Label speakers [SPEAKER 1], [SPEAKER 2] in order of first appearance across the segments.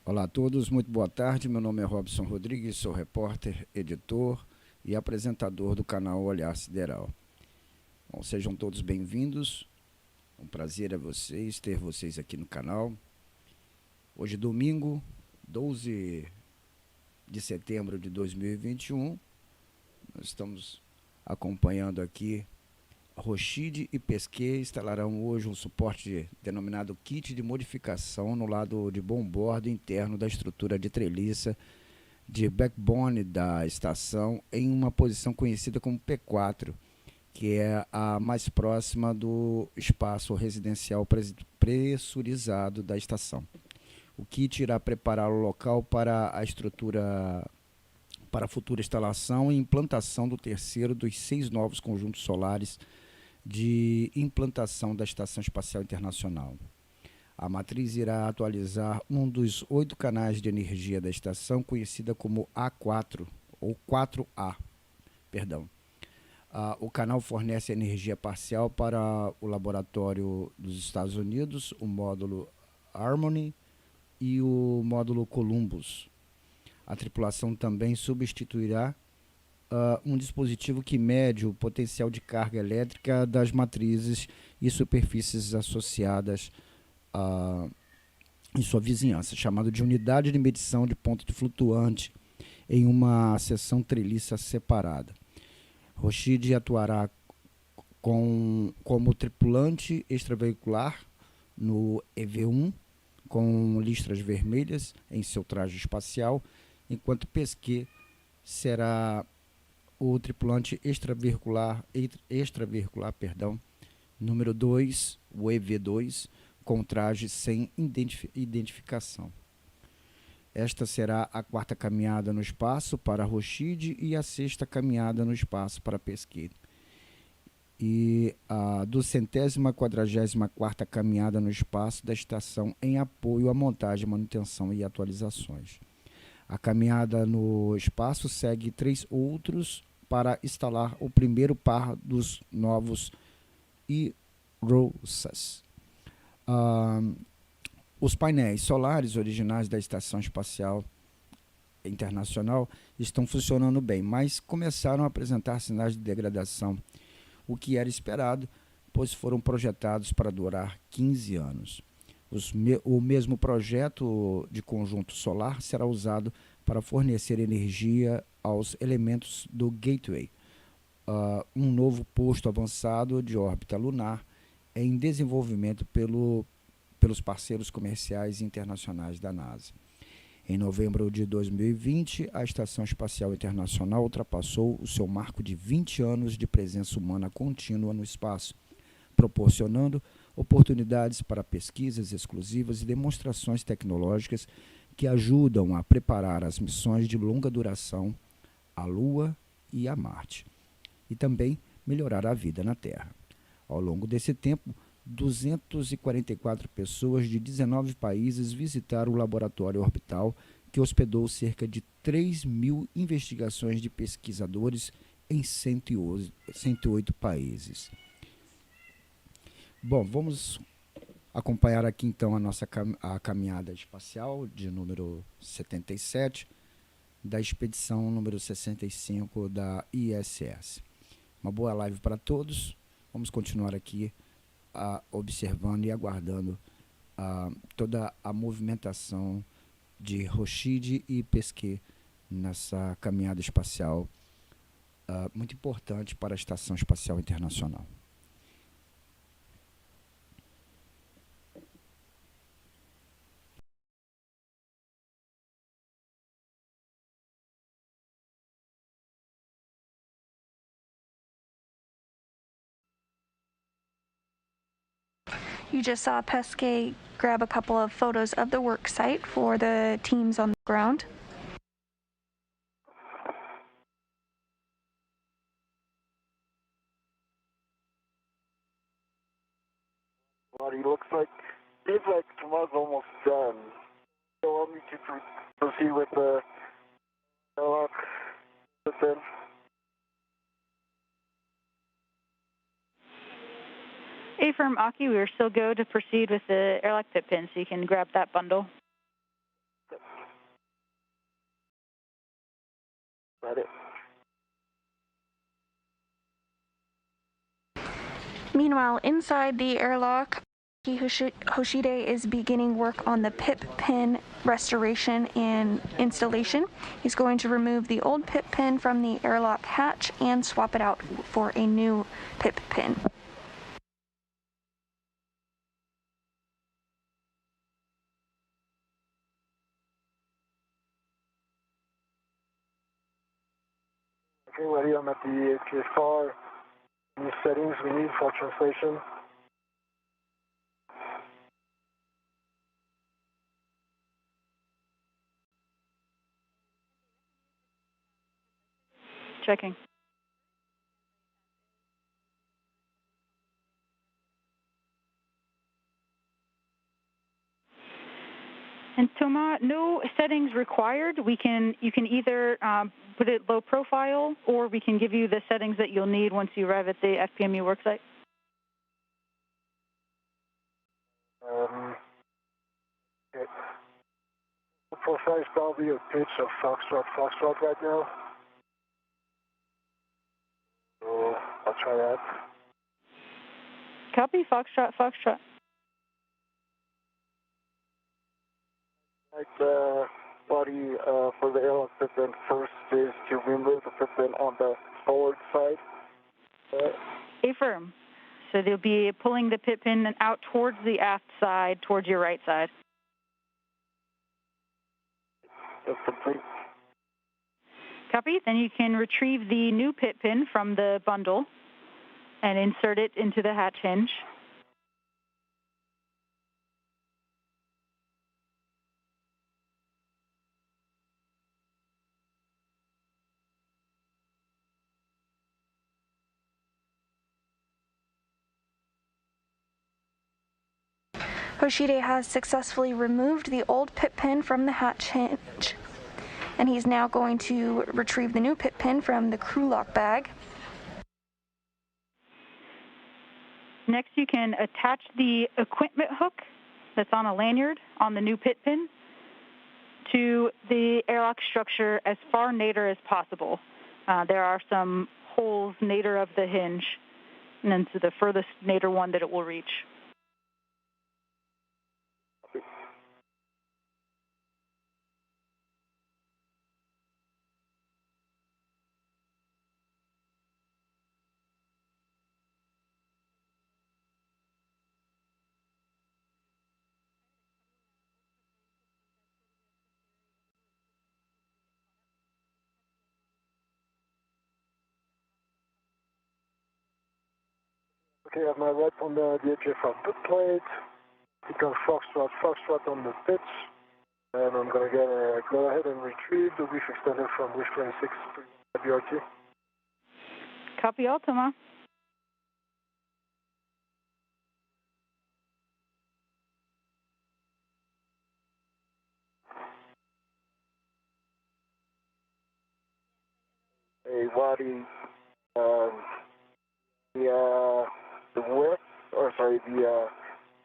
[SPEAKER 1] Olá a todos, muito boa tarde. Meu nome é Robson Rodrigues, sou repórter, editor e apresentador do canal OLHAR SIDERAL. Bom, sejam todos bem-vindos. Um prazer ter vocês aqui no canal. Hoje, domingo, 12 de setembro de 2021, nós estamos acompanhando aqui Rochide e Pesquet instalarão hoje um suporte denominado kit de modificação no lado de bombordo interno da estrutura de treliça de backbone da estação em uma posição conhecida como P4, que é a mais próxima do espaço residencial pressurizado da estação. O kit irá preparar o local para a futura instalação e implantação do terceiro dos 6 novos conjuntos solares de implantação da Estação Espacial Internacional. A matriz irá atualizar um dos 8 canais de energia da estação, conhecida como A4, ou 4A, perdão. O canal fornece energia parcial para o laboratório dos Estados Unidos, o módulo Harmony e o módulo Columbus. A tripulação também substituirá um dispositivo que mede o potencial de carga elétrica das matrizes e superfícies associadas em sua vizinhança, chamado de unidade de medição de ponto de flutuante, em uma seção treliça separada. Rochide atuará como tripulante extraveicular no EV1, com listras vermelhas em seu traje espacial, enquanto Pesquet será o tripulante extravehicular, número 2, o EV2, com traje sem identificação. Esta será a 4ª caminhada no espaço para Rochide e a 6ª caminhada no espaço para Pesquet. E a 244ª caminhada no espaço da estação em apoio à montagem, manutenção e atualizações. A caminhada no espaço segue 3 outros para instalar o primeiro par dos novos ISS. Os painéis solares originais da Estação Espacial Internacional estão funcionando bem, mas começaram a apresentar sinais de degradação, o que era esperado, pois foram projetados para durar 15 anos. O mesmo projeto de conjunto solar será usado para fornecer energia aos elementos do Gateway, um novo posto avançado de órbita lunar em desenvolvimento pelos parceiros comerciais internacionais da NASA. Em novembro de 2020, a Estação Espacial Internacional ultrapassou o seu marco de 20 anos de presença humana contínua no espaço, proporcionando oportunidades para pesquisas exclusivas e demonstrações tecnológicas que ajudam a preparar as missões de longa duração à Lua e a Marte, e também melhorar a vida na Terra. Ao longo desse tempo, 244 pessoas de 19 países visitaram o laboratório orbital, que hospedou cerca de 3.000 investigações de pesquisadores em 108 países. Bom, vamos acompanhar aqui então a caminhada espacial de número 77, da expedição número 65 da ISS. Uma boa live para todos. Vamos continuar aqui observando e aguardando toda a movimentação de Rochide e Pesquet nessa caminhada espacial muito importante para a Estação Espacial Internacional.
[SPEAKER 2] You just saw Pesquet grab a couple of photos of the work site for the teams on the ground.
[SPEAKER 3] Body looks like tomorrow's almost done. So I'll need to proceed with the airlock system.
[SPEAKER 4] Affirm, Aki, we are still go to proceed with the airlock tip pin, so you can grab that bundle.
[SPEAKER 2] Meanwhile, inside the airlock, Hoshide is beginning work on the pip pin restoration and installation. He's going to remove the old pip pin from the airlock hatch and swap it out for a new pip pin.
[SPEAKER 3] Okay, ready, I'm at the HK4. New settings we need for translation.
[SPEAKER 4] Checking. And Toma, no settings required. You can either put it low profile, or we can give you the settings that you'll need once you arrive at the FPMU worksite.
[SPEAKER 3] Okay. The profile is probably a pitch of Foxtrot right now. So I'll try that.
[SPEAKER 4] Copy, Foxtrot.
[SPEAKER 3] Right, body for the airlock pip pin first is to remove the pip pin on the forward side.
[SPEAKER 4] Affirm. So they'll be pulling the pip pin out towards the aft side, towards your right side.
[SPEAKER 3] That's complete.
[SPEAKER 4] Copy. Then you can retrieve the new pip pin from the bundle and insert it into the hatch hinge.
[SPEAKER 2] Hoshide has successfully removed the old pip pin from the hatch hinge, and he's now going to retrieve the new pip pin from the crew lock bag.
[SPEAKER 4] Next, you can attach the equipment hook that's on a lanyard on the new pip pin to the airlock structure as far nadir as possible. There are some holes nadir of the hinge, and then to the furthest nadir one that it will reach.
[SPEAKER 3] Okay, I have my right on the HF foot plate. Become Foxtrot on the pitch. And I'm going to go ahead and retrieve the reef extender from reef 26 WRT.
[SPEAKER 4] Copy all, Toma.
[SPEAKER 3] A Wadi, the width, or sorry, the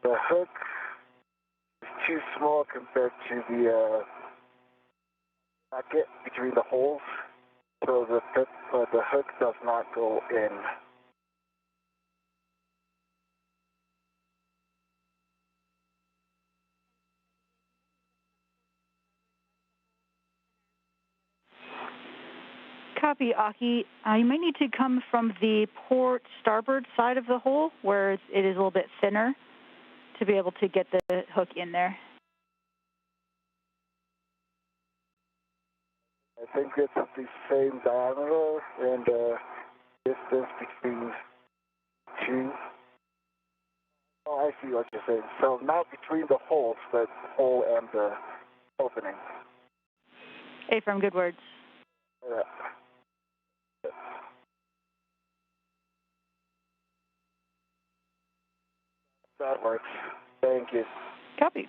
[SPEAKER 3] hook is too small compared to the bracket between the holes, so the hook does not go in.
[SPEAKER 4] Copy, Aki. You might need to come from the port starboard side of the hole, where it is a little bit thinner, to be able to get the hook in there.
[SPEAKER 3] I think it's the same diameter and distance between two. Oh, I see what you're saying. So not between the holes, but hole and the opening.
[SPEAKER 4] Affirm, good words.
[SPEAKER 3] Yeah. That works. Thank you.
[SPEAKER 4] Copy.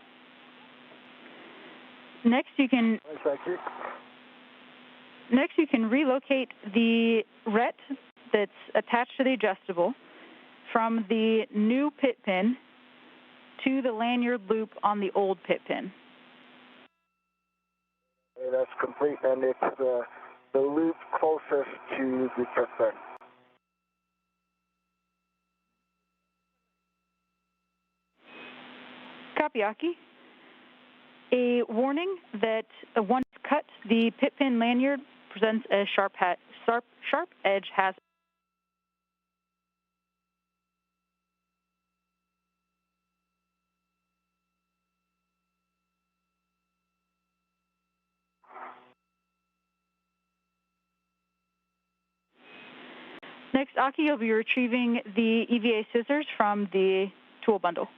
[SPEAKER 4] Next, you can
[SPEAKER 3] Thank you.
[SPEAKER 4] relocate the ret that's attached to the adjustable from the new pit pin to the lanyard loop on the old pit pin.
[SPEAKER 3] Okay, that's complete, and it's the loop closest to the pit pin.
[SPEAKER 4] Copy, Aki. A warning that once cut, the pit pin lanyard presents a sharp edge hazard. Next, Aki, you'll be retrieving the EVA scissors from the tool bundle.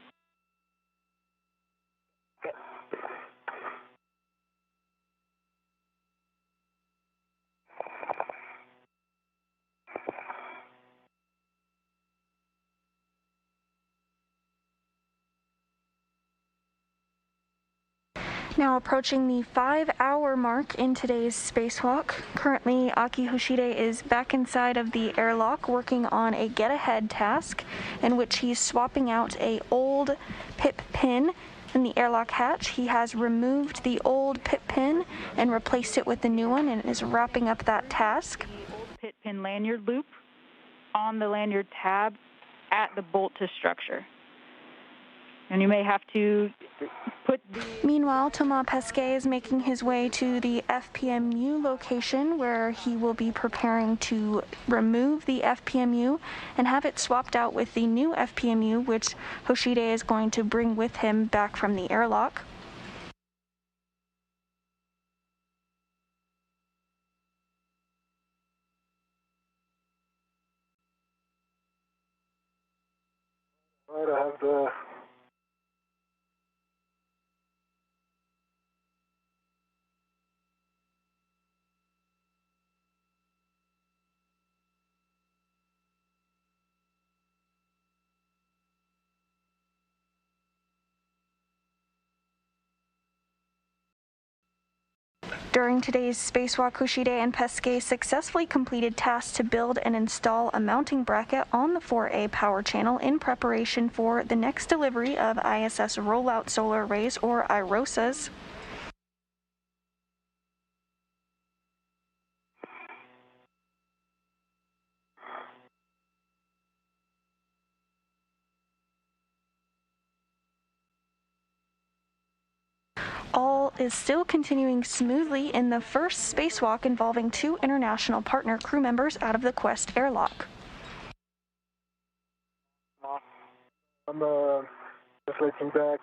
[SPEAKER 2] Now approaching the 5-hour mark in today's spacewalk. Currently, Aki Hoshide is back inside of the airlock working on a get-ahead task in which he's swapping out a old pip pin in the airlock hatch. He has removed the old pip pin and replaced it with the new one and is wrapping up that task.
[SPEAKER 4] Old pit pin lanyard loop on the lanyard tab at the bolt to structure. And you may have to put the...
[SPEAKER 2] Meanwhile, Thomas Pesquet is making his way to the FPMU location where he will be preparing to remove the FPMU and have it swapped out with the new FPMU, which Hoshide is going to bring with him back from the airlock.
[SPEAKER 3] Right, I have the...
[SPEAKER 2] During today's spacewalk, Hoshide and Pesquet successfully completed tasks to build and install a mounting bracket on the 4A power channel in preparation for the next delivery of ISS rollout solar arrays, or IROSAs. All is still continuing smoothly in the first spacewalk involving 2 international partner crew members out of the Quest airlock.
[SPEAKER 3] I'm just looking back.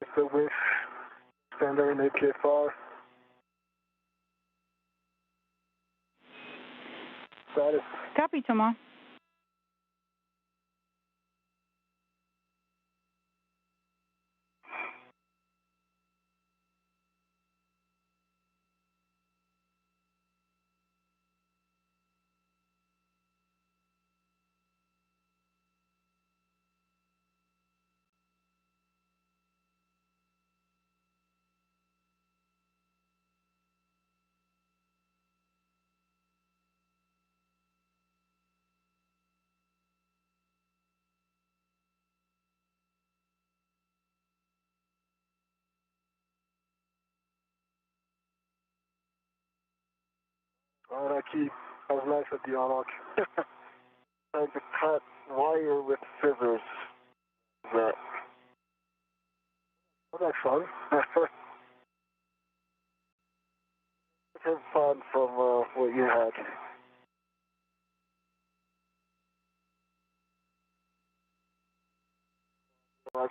[SPEAKER 3] It's the wish standard in APFR. Status.
[SPEAKER 4] Copy, Thomas.
[SPEAKER 3] Alright, I was nice at the airlock. Trying to cut wire with scissors. That. Oh, that's fun. Have fun from what you had.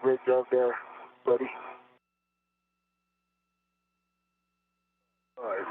[SPEAKER 3] Great job there, buddy. All right.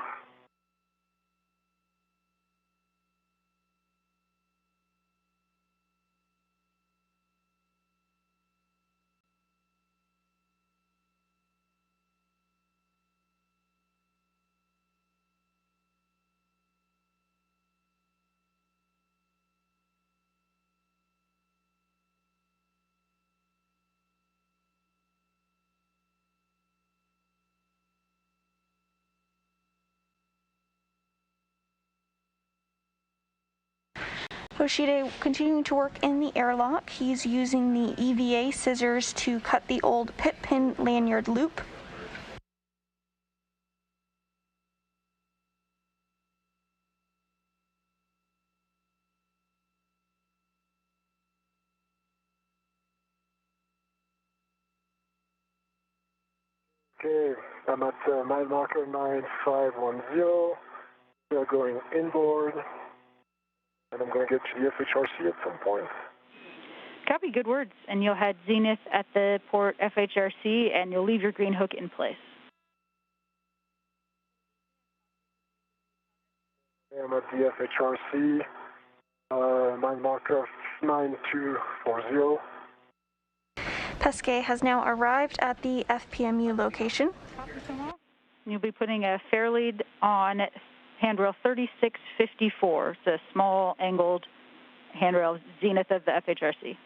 [SPEAKER 2] Hoshide continuing to work in the airlock. He's using the EVA scissors to cut the old pit pin lanyard loop.
[SPEAKER 3] Okay, I'm at mile marker 9510. We are going inboard, and I'm going to get to the FHRC at some point.
[SPEAKER 4] Copy, good words. And you'll head zenith at the port FHRC, and you'll leave your green hook in place.
[SPEAKER 3] I'm at the FHRC, mile marker 9240.
[SPEAKER 2] Pesquet has now arrived at the FPMU location.
[SPEAKER 4] You'll be putting a fair lead on handrail 3654. It's a small angled handrail zenith of the FHRC.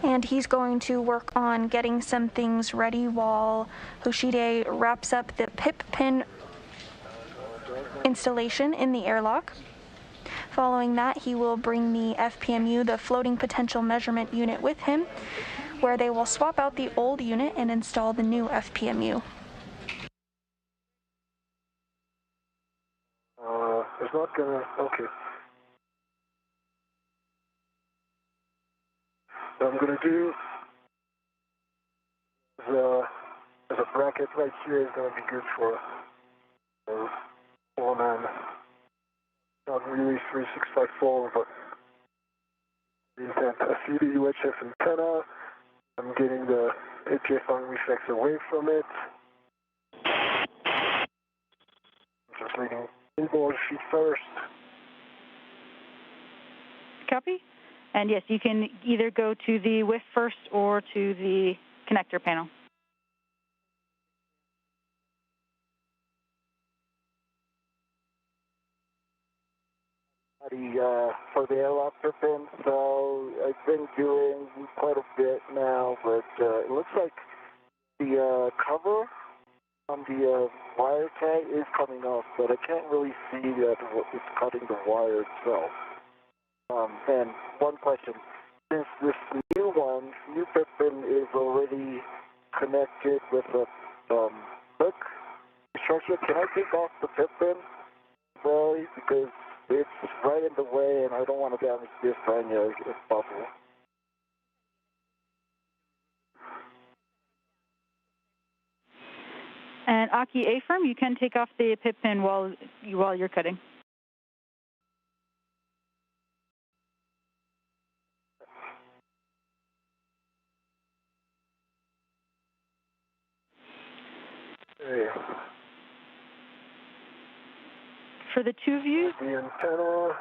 [SPEAKER 2] And he's going to work on getting some things ready while Hoshide wraps up the PIP pin installation in the airlock. Following that, he will bring the FPMU, the floating potential measurement unit, with him, where they will swap out the old unit and install the new FPMU.
[SPEAKER 3] It's not gonna, okay. What I'm gonna do is there's a bracket right here is gonna be good for a 4-man. Not really 3654, but the intent. I see the UHF antenna. I'm getting the APS on reflex away from it. I'm just leading inboard feet first.
[SPEAKER 4] Copy. And yes, you can either go to the whiff first or to the connector panel.
[SPEAKER 3] For the airlock pin, so I've been doing quite a bit now, but it looks like the cover on the wire tag is coming off, but I can't really see that it's cutting the wire itself. And one question, since this new PIP pin is already connected with a hook structure, can I take off the PIP pin? Well, because it's right in the way, and I don't want to damage this lanyard if possible.
[SPEAKER 4] And Aki A-firm, you can take off the PIP pin while you're cutting.
[SPEAKER 3] Okay.
[SPEAKER 4] For the two of you,
[SPEAKER 3] The antenna.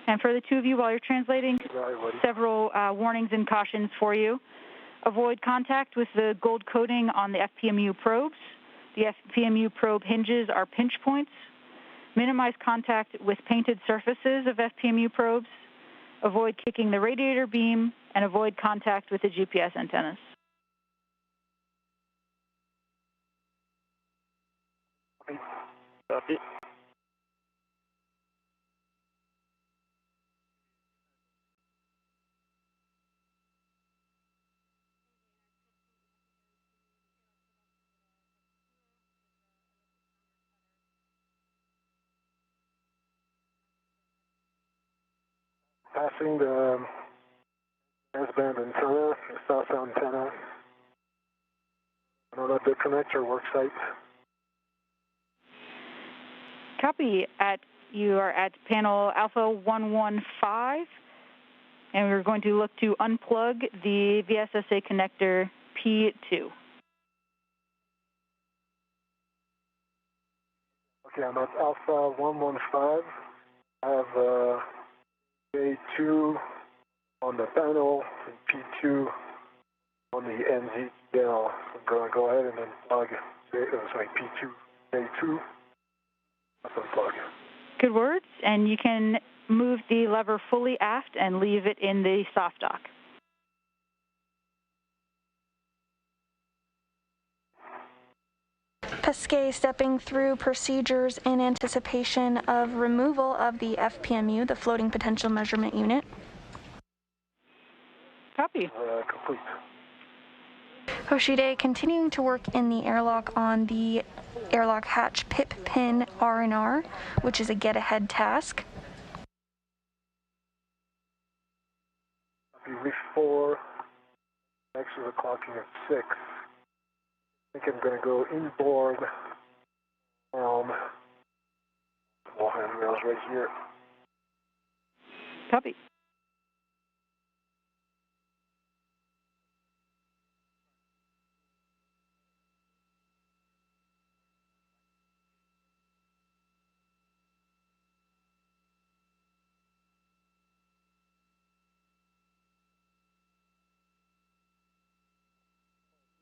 [SPEAKER 4] and for the two of you while you're translating, several warnings and cautions for you. Avoid contact with the gold coating on the FPMU probes. The FPMU probe hinges are pinch points. Minimize contact with painted surfaces of FPMU probes. Avoid kicking the radiator beam, and avoid contact with the GPS antennas.
[SPEAKER 3] Copy. Passing the S-band antenna, the south antenna. I'm at the connector work site.
[SPEAKER 4] Copy. You are at panel Alpha 115, and we're going to look to unplug the VSSA connector P2.
[SPEAKER 3] Okay, I'm at Alpha 115. I have A2 on the panel and P2 on the NZ. Yeah, I'm going to go ahead and then plug, P2, A2. That's unplug.
[SPEAKER 4] Good words. And you can move the lever fully aft and leave it in the soft dock.
[SPEAKER 2] Pesquet stepping through procedures in anticipation of removal of the FPMU, the floating potential measurement unit.
[SPEAKER 4] Copy.
[SPEAKER 3] Complete.
[SPEAKER 2] Hoshide continuing to work in the airlock on the airlock hatch PIP pin R&R, which is a get-ahead task.
[SPEAKER 3] Copy, reef 4. Actually, the clocking at 6. I think I'm going to go inboard down. All handrails right here.
[SPEAKER 4] Copy.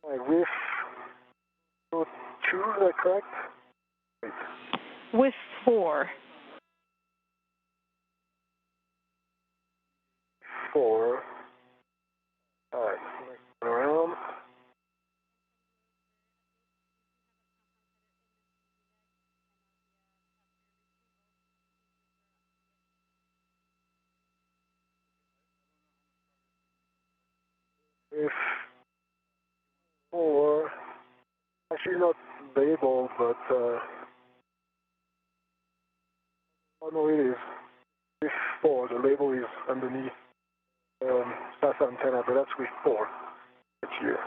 [SPEAKER 3] My wish. 2, is that correct? Wait.
[SPEAKER 4] With 4.
[SPEAKER 3] 4. All right. Around. If 4, actually not labeled, but oh no, it is. If 4, the label is underneath SAS antenna, but that's with 4. It's here.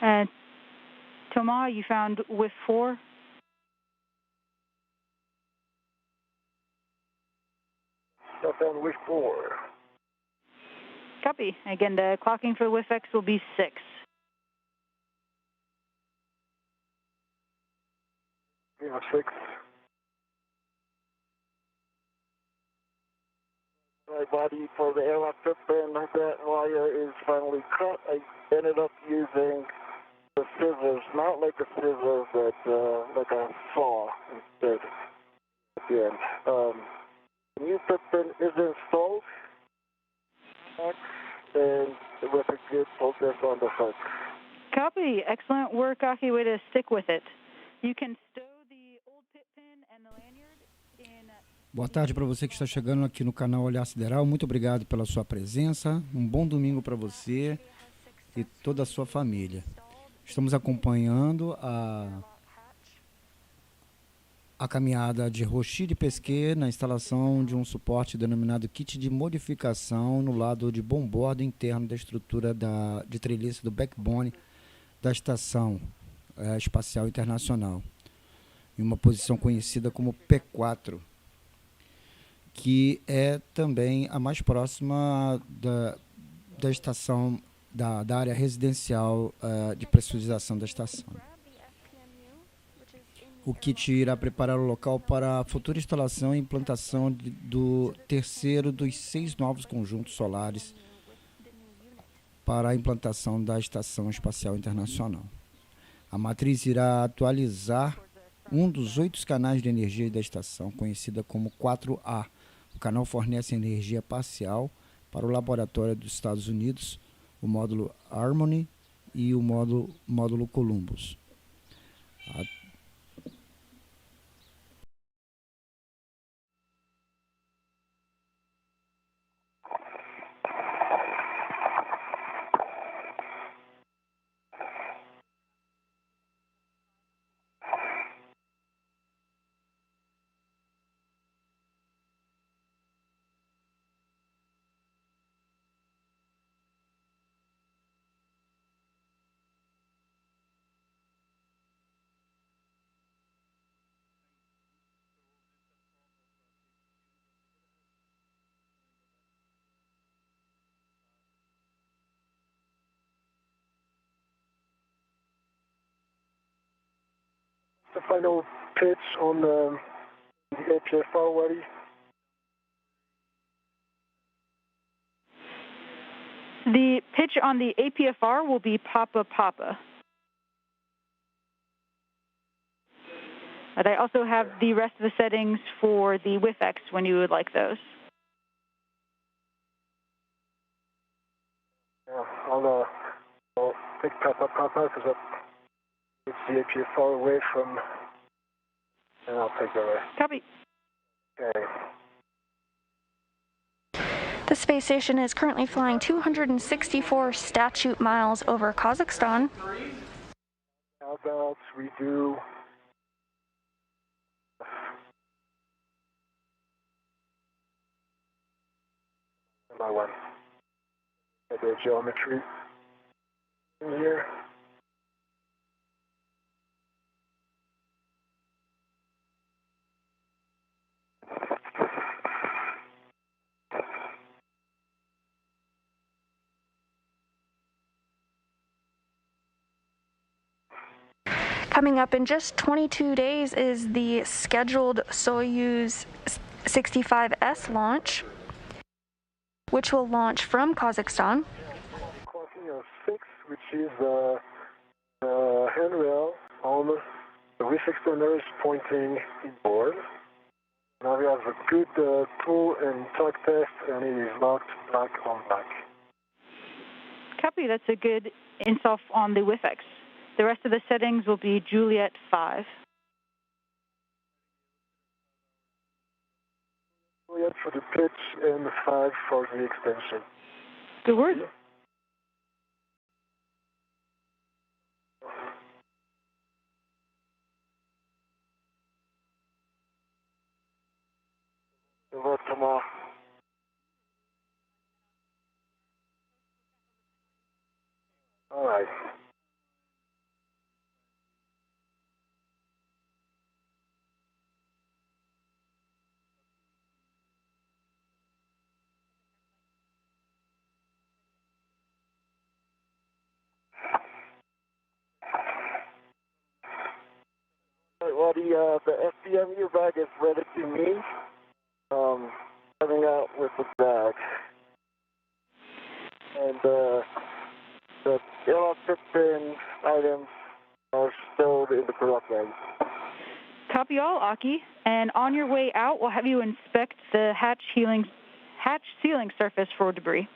[SPEAKER 4] And Thomas, you found with 4?
[SPEAKER 3] I found with 4.
[SPEAKER 4] Copy. Again, the clocking for WIF X will be 6.
[SPEAKER 3] Yeah, 6. My body for the airlock trip, and that wire is finally cut. I ended up using the scissors, not like a scissors, but like a saw instead at the end. The new trip pin is installed, and with a good focus on the hook.
[SPEAKER 4] Copy. Excellent work, Aki. Way to stick with it. You can stow the old pit pin and the lanyard in...
[SPEAKER 1] Boa tarde para você que está chegando aqui no canal Olhar Sideral. Muito obrigado pela sua presença. Um bom domingo para você e toda a sua família. Estamos acompanhando a caminhada de Rochide Pesquet na instalação de um suporte denominado kit de modificação no lado de bombordo interno da estrutura de treliço do backbone da Estação Espacial Internacional, em uma posição conhecida como P4, que é também a mais próxima da estação, da área residencial de pressurização da estação. O kit irá preparar o local para a futura instalação e implantação do terceiro dos 6 novos conjuntos solares para a implantação da Estação Espacial Internacional. A matriz irá atualizar um dos 8 canais de energia da estação, conhecida como 4A. O canal fornece energia parcial para o laboratório dos Estados Unidos, o módulo Harmony e o módulo Columbus.
[SPEAKER 3] The final pitch on the APFR ready.
[SPEAKER 4] The pitch on the APFR will be Papa Papa. But I also have the rest of the settings for the WIF X when you would like those.
[SPEAKER 3] Yeah, I'll take Papa Papa because it's the APFR away from, and I'll take the rest.
[SPEAKER 4] Copy.
[SPEAKER 3] Okay.
[SPEAKER 2] The space station is currently flying 264 statute miles over Kazakhstan.
[SPEAKER 3] How about we do the geometry in here.
[SPEAKER 2] Coming up in just 22 days is the scheduled Soyuz 65S launch, which will launch from Kazakhstan.
[SPEAKER 3] Clocking of 6, which is the handrail on the wrist extender is pointing inboard. Now we have a good pull and tug test, and it is locked black on black.
[SPEAKER 4] Copy, that's a good install on the WIFX. The rest of the settings will be Juliet 5.
[SPEAKER 3] Juliet for the pitch and 5 for the extension.
[SPEAKER 4] Good word.
[SPEAKER 3] Good work, Kamal. All right. Well, the FPMU bag is ready to me. Coming out with the bag. And the yellow pin items are stored in the product bag.
[SPEAKER 4] Copy all, Aki. And on your way out, we'll have you inspect the hatch sealing surface for debris.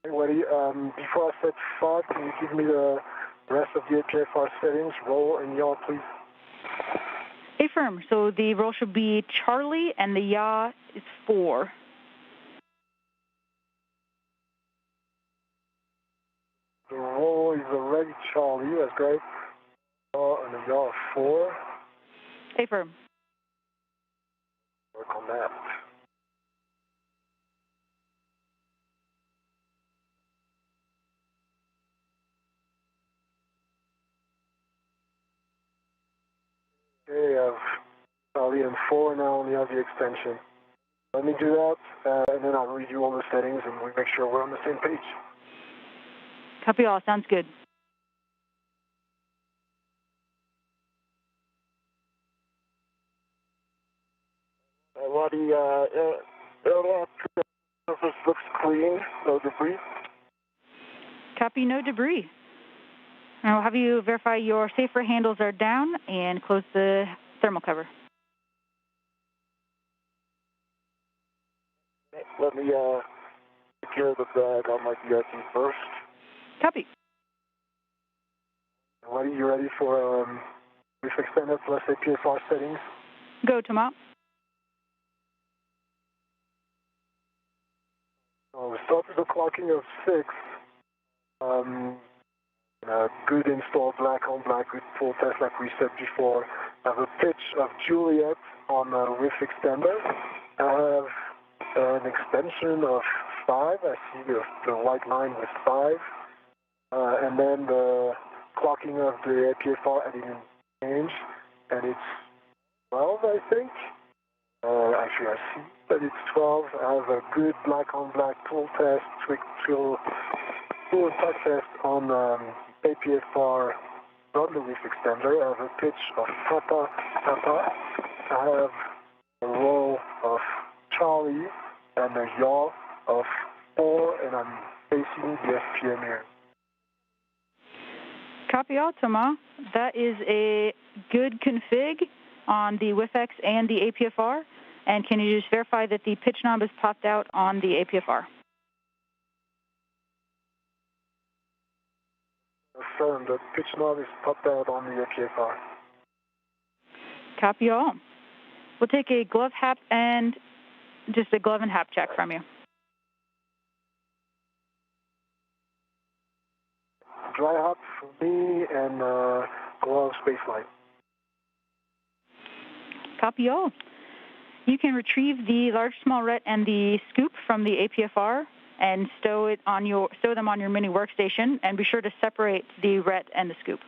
[SPEAKER 3] Everybody, before I set fog, can you give me the rest of the APFR settings, roll and yaw, please?
[SPEAKER 4] Affirm. So the roll should be Charlie, and the yaw is 4.
[SPEAKER 3] The roll is already Charlie, that's great. And the yaw 4.
[SPEAKER 4] Affirm.
[SPEAKER 3] Work on that. Okay, I have Charlie and 4 now on the other extension. Let me do that, and then I'll read you all the settings and we make sure we're on the same page.
[SPEAKER 4] Copy all. Sounds good.
[SPEAKER 3] Well, the airlock surface looks clean, no debris.
[SPEAKER 4] Copy, no debris. And I'll have you verify your safer handles are down and close the thermal cover.
[SPEAKER 3] Let me secure the bag on my DRT first.
[SPEAKER 4] Copy.
[SPEAKER 3] Are you ready for brief extended plus APFR settings?
[SPEAKER 4] Go, Tomas.
[SPEAKER 3] So we start with the clocking of 6. Good install black on black with full test like we said before. I have a pitch of Juliet on the whiff extender. I have an extension of 5. I see the white line with 5. And then the clocking of the APFR I didn't change. And it's 12, I think. Actually, I see that it's 12. I have a good black on black tool test, tool and touch test on APFR on the whiff extender. I have a pitch of Papa. I have a roll of Charlie and a yaw of 4, and I'm facing the SPM here.
[SPEAKER 4] Copy all, Tomas. That is a good config on the WIFX and the APFR. And can you just verify that the pitch knob is popped out on the APFR?
[SPEAKER 3] Affirm, the pitch knob is popped out on the APFR.
[SPEAKER 4] Copy all. We'll take a glove hap and just a glove and hap check from you.
[SPEAKER 3] Dry hop for me and glove space light.
[SPEAKER 4] Copy all. You can retrieve the large, small RET and the scoop from the APFR and stow them on your mini workstation, and be sure to separate the RET and the scoop.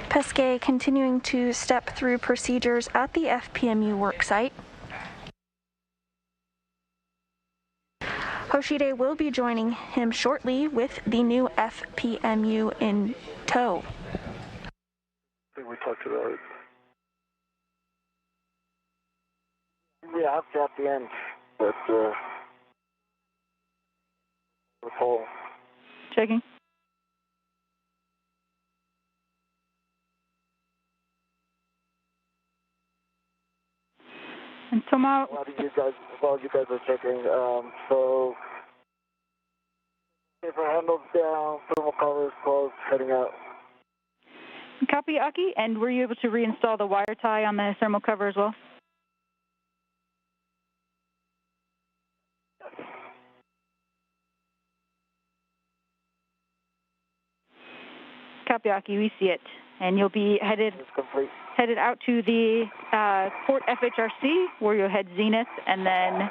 [SPEAKER 2] Pesquet continuing to step through procedures at the FPMU worksite. Hoshide will be joining him shortly with the new FPMU in tow.
[SPEAKER 3] I think we talked about it. Yeah, I've got the end, but the hole.
[SPEAKER 4] Checking. And Toma,
[SPEAKER 3] While you guys are checking, so paper handles down, thermal covers closed, heading out.
[SPEAKER 4] copy, Aki. And were you able to reinstall the wire tie on the thermal cover as well? Copy, Aki. We see it, and you'll be headed out to the port FHRC, where you'll head zenith and then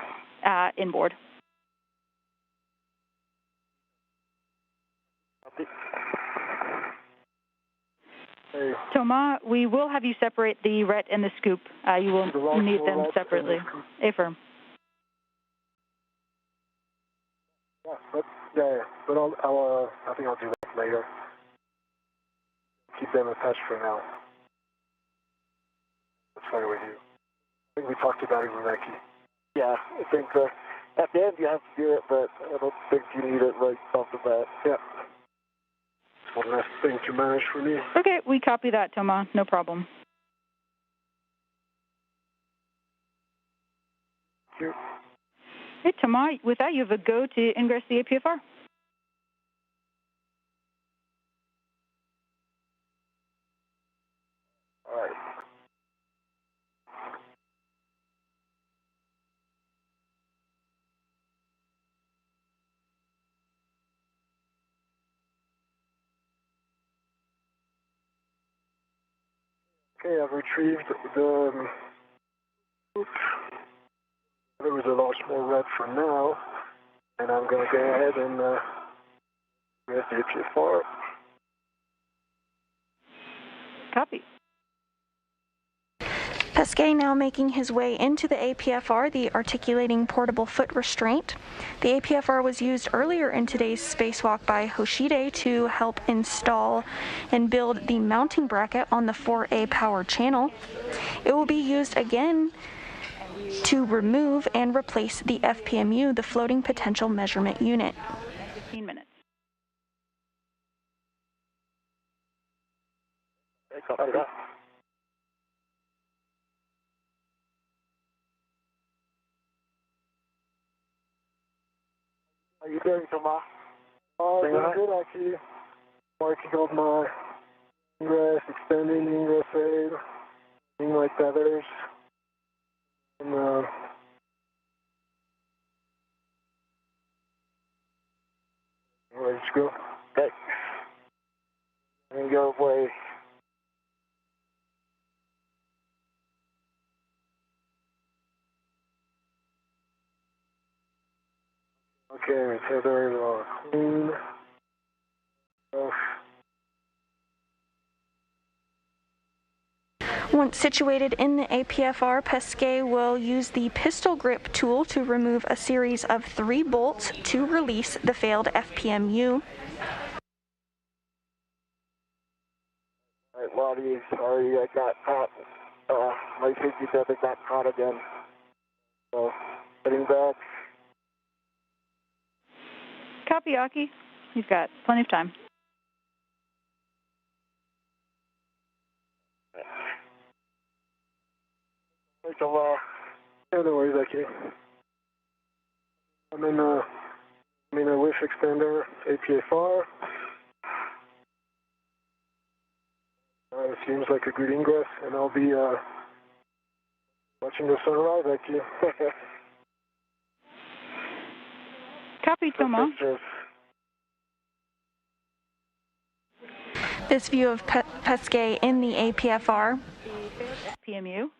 [SPEAKER 4] inboard.
[SPEAKER 3] Hey.
[SPEAKER 4] Toma, we will have you separate the RET and the scoop. You will need them separately. Affirm.
[SPEAKER 3] Yeah, but I think I'll do that later. Keep them attached for now. That's fine with you. I think we talked about it with Nike. Yeah, I think at the end you have to do it, but I don't think you need it right off the bat. Yeah. It's one last thing to manage for me.
[SPEAKER 4] Okay, we copy that, Toma. No problem.
[SPEAKER 3] Thank you.
[SPEAKER 4] Hey, Toma, with that, you have a go to ingress the APFR.
[SPEAKER 3] All right. Okay, I've retrieved the. There was a lot more red for now, and I'm going to go ahead and press the APFR.
[SPEAKER 2] Copy. Pesquet now making his way into the APFR, the articulating portable foot restraint. The APFR was used earlier in today's spacewalk by Hoshide to help install and build the mounting bracket on the 4A power channel. It will be used again to remove and replace the FPMU, the floating potential measurement unit.
[SPEAKER 4] 15 minutes.
[SPEAKER 3] How you doing, Toma? Oh, doing good, actually. Marking up my ingress, extending the ingress aid, doing my tethers, and ready to go. Okay. And go away. Okay, tethers are clean.
[SPEAKER 2] Once situated in the APFR, Pesquet will use the pistol grip tool to remove a series of 3 bolts to release the failed FPMU.
[SPEAKER 3] Alright, Lottie, sorry I got caught. My safety tether got caught again. So, heading back.
[SPEAKER 4] Copy, Aki. You've got plenty of time.
[SPEAKER 3] Thanks a lot. Yeah, no worries, Aki. I'm in a wish extender, APFR. Seems like a good ingress, and I'll be watching the sunrise, Aki.
[SPEAKER 4] Copy, Toma.
[SPEAKER 2] This view of Pesquet in the APFR.
[SPEAKER 4] PMU.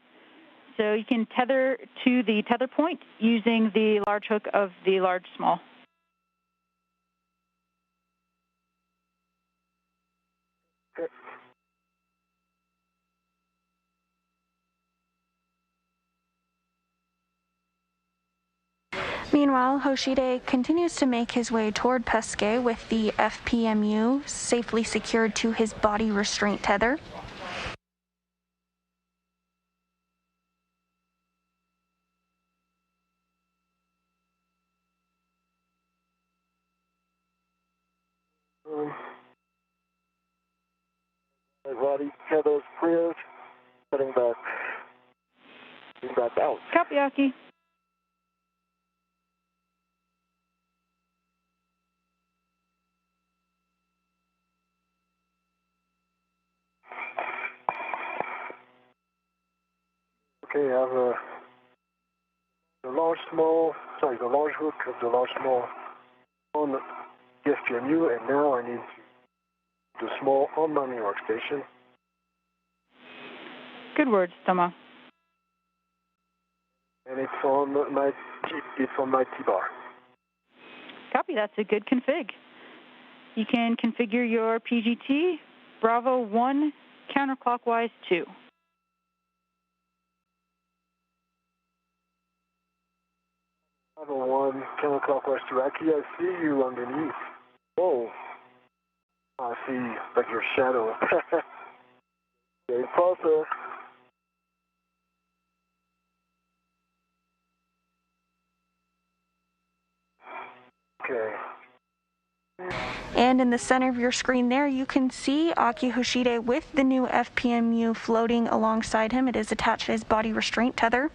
[SPEAKER 4] So you can tether to the tether point using the large hook of the large small.
[SPEAKER 3] Okay.
[SPEAKER 2] Meanwhile, Hoshide continues to make his way toward Pesquet with the FPMU safely secured to his body restraint tether.
[SPEAKER 3] My body tether is cleared. Heading back out.
[SPEAKER 4] Copy, Aki.
[SPEAKER 3] Okay, I have the large hook of the large small on the FPMU, and now I need the small on my new workstation.
[SPEAKER 4] Good words, Tama.
[SPEAKER 3] And it's on my T-bar.
[SPEAKER 4] Copy, that's a good config. You can configure your PGT Bravo 1 counterclockwise 2.
[SPEAKER 3] Bravo 1 counterclockwise 2. Aki, I see you underneath. Oh, I see like your shadow. Okay, closer. Okay.
[SPEAKER 2] And in the center of your screen there, you can see Aki Hoshide with the new FPMU floating alongside him. It is attached to his body restraint tether.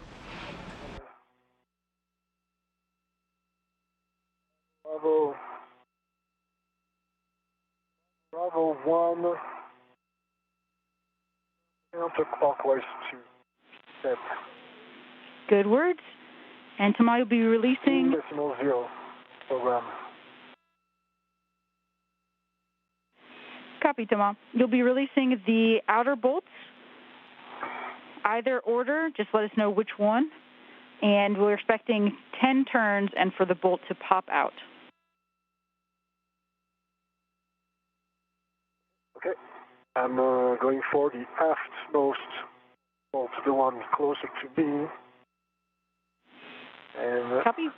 [SPEAKER 3] Bravo 1 counterclockwise 2. Step.
[SPEAKER 4] Good words. And Tama will be releasing...
[SPEAKER 3] Decimal 0 program.
[SPEAKER 4] Copy, Tama. You'll be releasing the outer bolts. Either order, just let us know which one. And we're expecting 10 turns and for the bolt to pop out.
[SPEAKER 3] Okay. I'm going for the aftmost bolt, the one closer to me. And
[SPEAKER 4] Copy.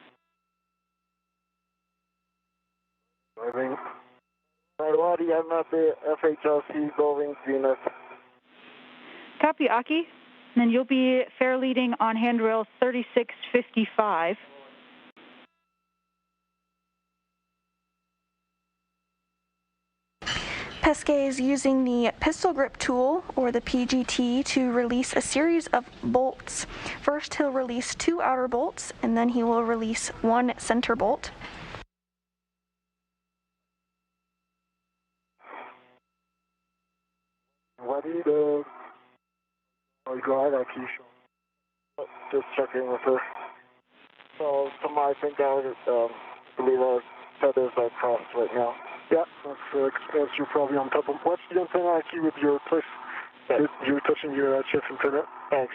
[SPEAKER 3] driving. Alrighty, I'm at the FHLC going Zenith.
[SPEAKER 4] Copy, Aki. And then you'll be fair leading on handrail 3655.
[SPEAKER 2] Pesquet is using the pistol grip tool, or the PGT, to release a series of bolts. First, he'll release 2 outer bolts, and then he will release 1 center bolt.
[SPEAKER 3] Ready to... Oh, go ahead, Aki. Just checking with her. So, I think I believe our feathers are crossed right now. Yeah, that's you're probably on top of. What's the antenna, Aki, with your push? You're touching your chest antenna? Thanks.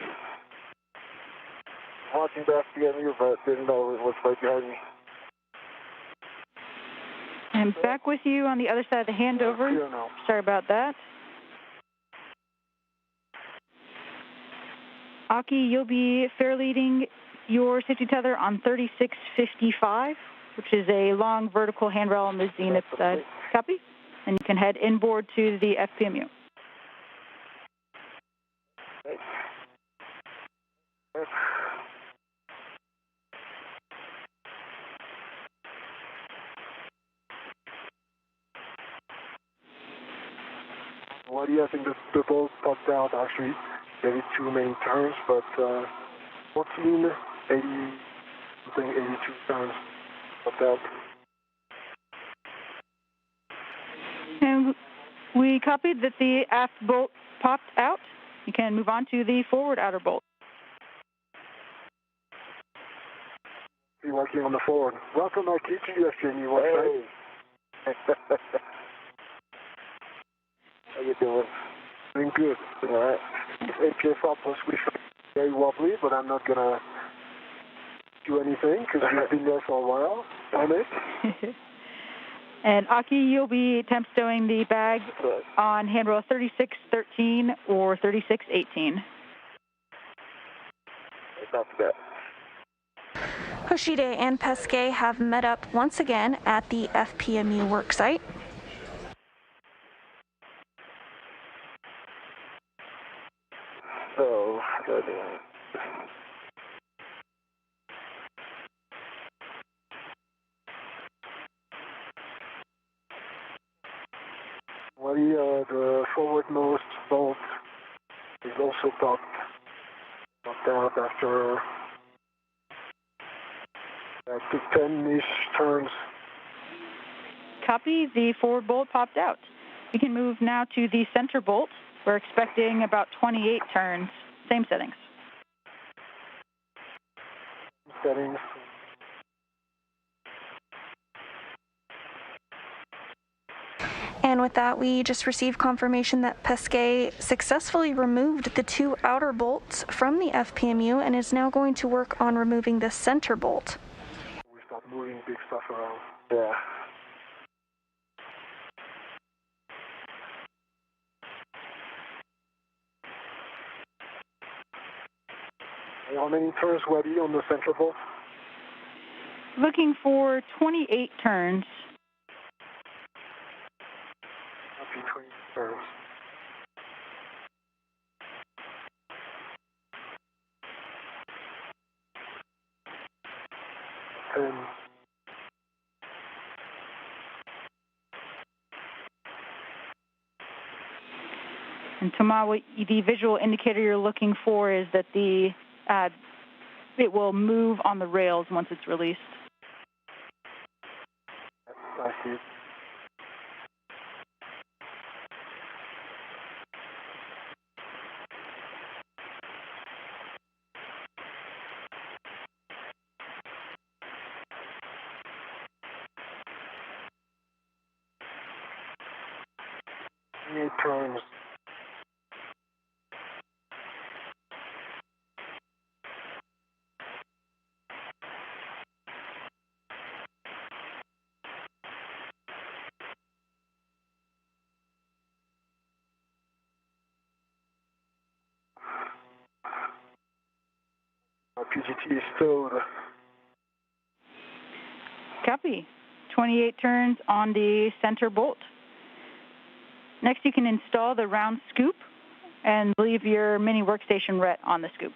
[SPEAKER 3] Watching the FPMU, but didn't know it was right behind me.
[SPEAKER 4] I'm back with you on the other side of the handover. Sorry about that. Aki, you'll be fair leading your safety tether on 3655, which is a long vertical handrail on the zenith side. Copy? And you can head inboard to the FPMU.
[SPEAKER 3] What do you think the bolt popped out actually? Maybe 2 main turns, but 14, 80, something 82 turns popped out.
[SPEAKER 4] And we copied that the aft bolt popped out. You can move on to the forward outer bolt.
[SPEAKER 3] You're working on the forward. Welcome, our teaching FPMU website. Hey. How you doing? Doing good. All right. APA 4 plus we. very wobbly, but I'm not going to do anything because we've been there for a while on it.
[SPEAKER 4] And Aki, you'll be temp stowing the bag on handrail 3613 or 3618.
[SPEAKER 3] Not bad.
[SPEAKER 2] Hoshide and Pesquet have met up once again at the FPMU worksite.
[SPEAKER 3] So, the forwardmost bolt is also popped out after took 10-ish turns.
[SPEAKER 4] Copy. The forward bolt popped out. We can move now to the center bolt. We're expecting about 28 turns. Same settings.
[SPEAKER 3] Settings.
[SPEAKER 2] And with that, we just received confirmation that Pesquet successfully removed the two outer bolts from the FPMU and is now going to work on removing the center bolt.
[SPEAKER 3] We start moving big stuff around. Yeah. How many turns ready on the center bolt?
[SPEAKER 4] Looking for 28 turns.
[SPEAKER 3] Between turns. And
[SPEAKER 4] Toma, the visual indicator you're looking for is that it will move on the rails once it's released.
[SPEAKER 3] I see. Turns. PGT is stowed.
[SPEAKER 4] Copy. 28 turns on the center bolt. Next, you can install the round scoop and leave your mini workstation ret on the scoop.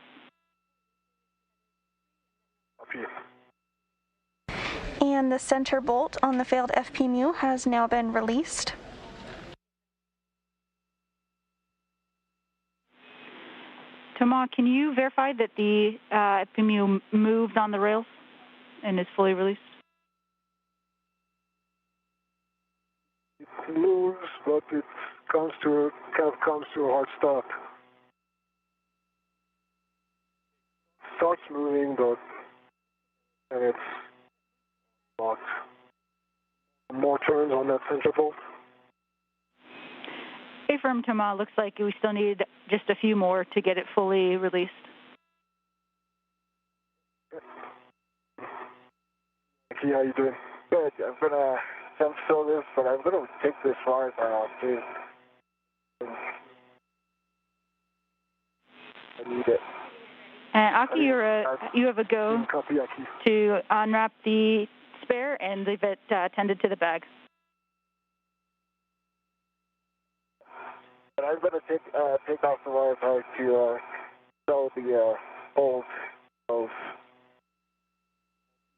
[SPEAKER 2] And the center bolt on the failed FPMU has now been released.
[SPEAKER 4] Toma, can you verify that the FPMU moved on the rails and is fully released?
[SPEAKER 3] It moves, but it comes to a hard stop. Starts moving, but and it's locked. More turns on that center bolt.
[SPEAKER 4] Affirm, Toma. Looks like we still need just a few more to get it fully released.
[SPEAKER 3] Aki, how you doing? Good. I'm gonna jump fill this, but I'm gonna take this far as I want to. I need it.
[SPEAKER 4] And Aki, you have a go
[SPEAKER 3] Copy, Aki.
[SPEAKER 4] to unwrap the spare and leave it tended to the bag.
[SPEAKER 3] But I'm gonna take off the wire part to sell the bolt of.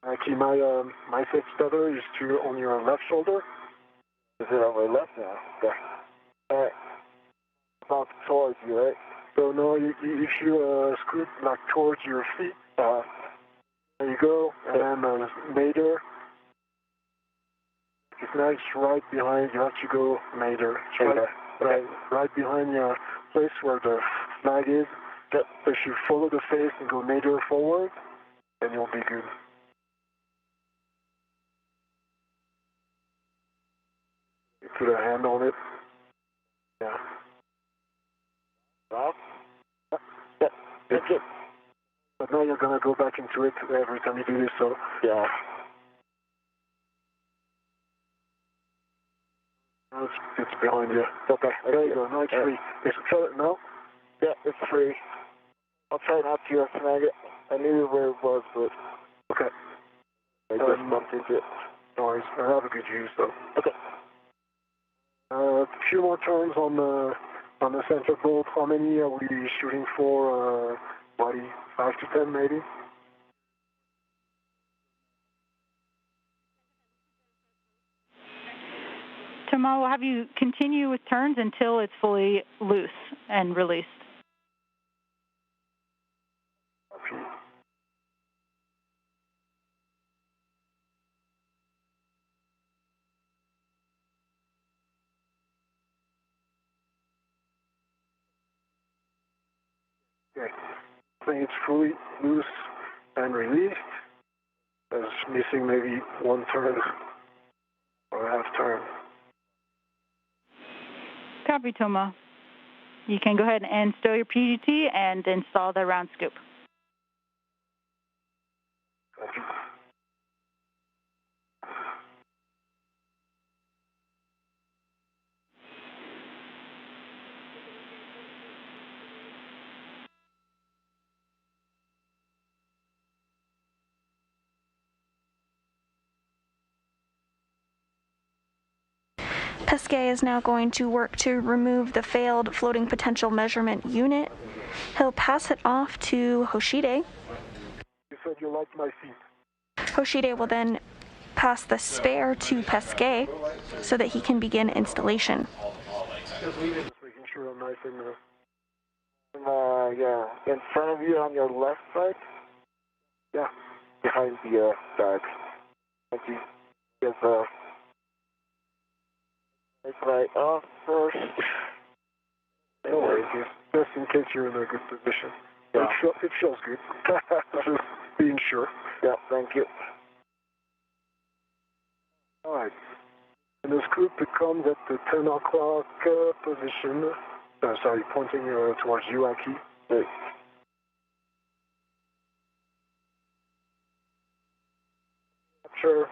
[SPEAKER 3] Aki, my fixed tether is on your left shoulder. Is it on my left now? Yeah. About towards you, right? So now, if you scoot like towards your feet, there you go, and then Mater. It's nice right behind. You have to go Mater. Right behind your place where the flag is. So if you follow the face and go Mater forward, then you'll be good. You put a hand on it. Yeah. Stop. Yeah. Okay. But now you're going to go back into it every time you do this, so yeah. No, it's behind you. Okay, there you go. Now it's free. Is it so now? Yeah, it's free. I'll try not to snag it. I knew where it was, but okay. I just bumped into it. No worries. Have a good use, though. Okay. A few more turns on the center bolt. How many are we shooting for? 5 to 10 maybe?
[SPEAKER 4] Toma will have you continue with turns until it's fully loose and released.
[SPEAKER 3] Okay. Okay. I think it's fully loose and released. There's missing maybe one turn or a half turn.
[SPEAKER 4] Copy, Toma. You can go ahead and stow your PGT and install the round scoop.
[SPEAKER 3] Thank you.
[SPEAKER 2] Pesquet is now going to work to remove the failed floating potential measurement unit. He'll pass it off to Hoshide.
[SPEAKER 3] You said you liked my feet.
[SPEAKER 2] Hoshide will then pass the spare to Pesquet so that he can begin installation.
[SPEAKER 3] Just making sure I'm nice and yeah, in front of you on your left side? Yeah, behind the bags. Thank you. Yes, it's right off first. No worries, just in case you're in a good position. Yeah. It feels good. Just being sure. Yeah, thank you. All right. And the scoop becomes at the 10 o'clock position. Sorry, pointing towards you, Aki. Right. Sure.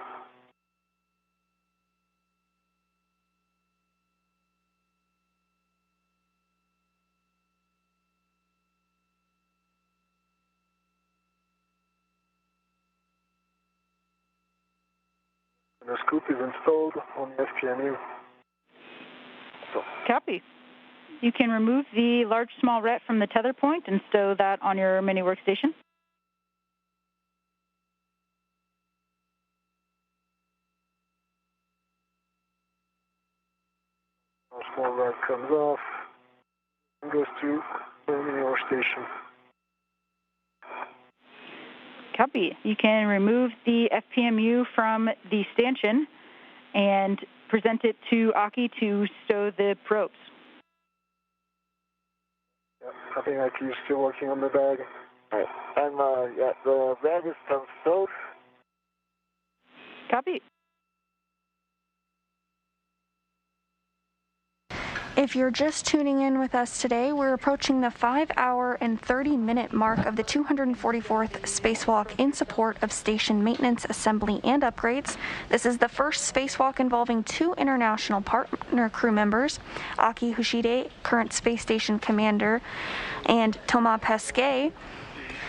[SPEAKER 3] And the scoop is installed on the FPMU. So.
[SPEAKER 4] Copy. You can remove the large small ret from the tether point and stow that on your mini workstation.
[SPEAKER 3] Small rod comes off and goes to the mini workstation.
[SPEAKER 4] Copy. You can remove the FPMU from the stanchion and present it to Aki to stow the probes.
[SPEAKER 3] Yeah, I think Aki is still working on the bag. All right. And yeah, the bag is stowed.
[SPEAKER 4] Copy.
[SPEAKER 2] If you're just tuning in with us today, we're approaching the 5-hour and 30-minute mark of the 244th spacewalk in support of station maintenance, assembly, and upgrades. This is the first spacewalk involving 2 international partner crew members, Aki Hoshide, current space station commander, and Thomas Pesquet.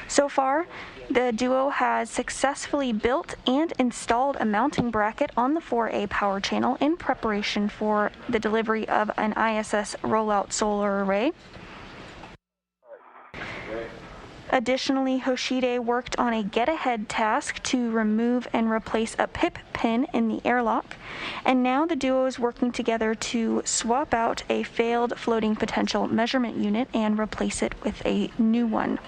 [SPEAKER 2] So far, the duo has successfully built and installed a mounting bracket on the 4A power channel in preparation for the delivery of an ISS rollout solar array. Additionally, Hoshide worked on a get-ahead task to remove and replace a pip pin in the airlock, and now the duo is working together to swap out a failed floating potential measurement unit and replace it with a new one.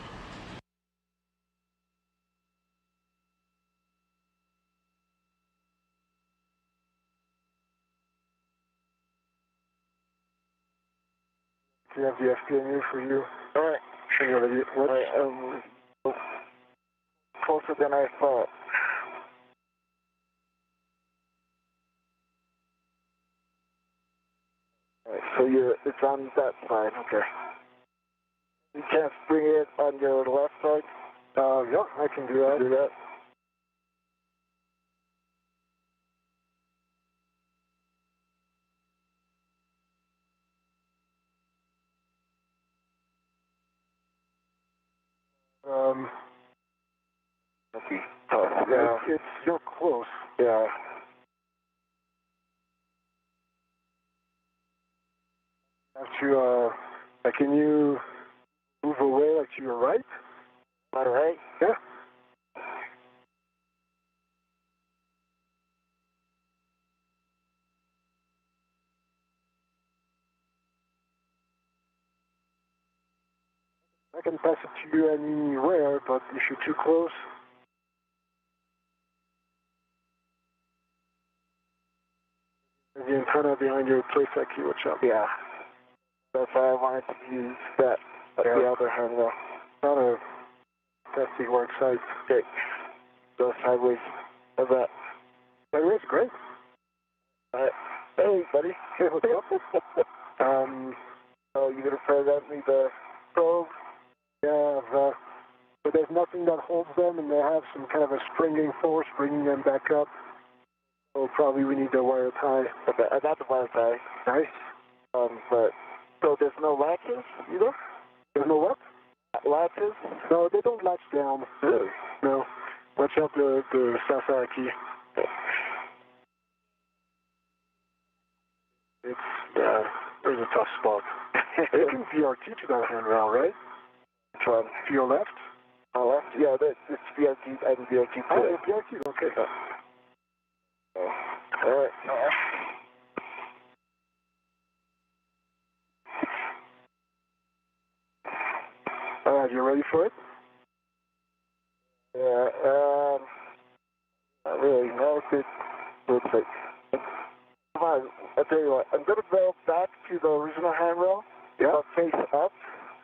[SPEAKER 3] We have the FPMU for you. All right. Sure you're ready. What? All right, closer than I thought. All right, so it's on that side. Okay. You can't spring it on your left side? Yeah, I can do that. Do that. Okay. Yeah, you're close. Yeah. Have to, can you move away like to your right? My right? Yeah. I can pass it to you anywhere, but if you're too close. The antenna behind your place IQ, watch out. Yeah. That's why I wanted to use that at the other hand though. Not a testing work site. Okay. Go sideways. How's that? Sideways, great. Alright. Hey, buddy. Hey, what's up? So you're gonna present me the probe? Yeah, but there's nothing that holds them, and they have some kind of a springing force bringing them back up. So probably we need a wire tie. Okay, I got the wire tie. Nice. But so there's no latches either? There's no what? Latches? No, they don't latch down. Really? No. Watch out the Sasa key. It's there's a tough spot. You can VRT to that handrail, right? Which one? To your left? Left? Yeah, it's VRT and VRT too. Oh, VRT, okay. Alright. Alright, you ready for it? Yeah, not really. No, it's like, come on, I'll tell you what, I'm going to go back to the original handrail. Yeah. I'll face up,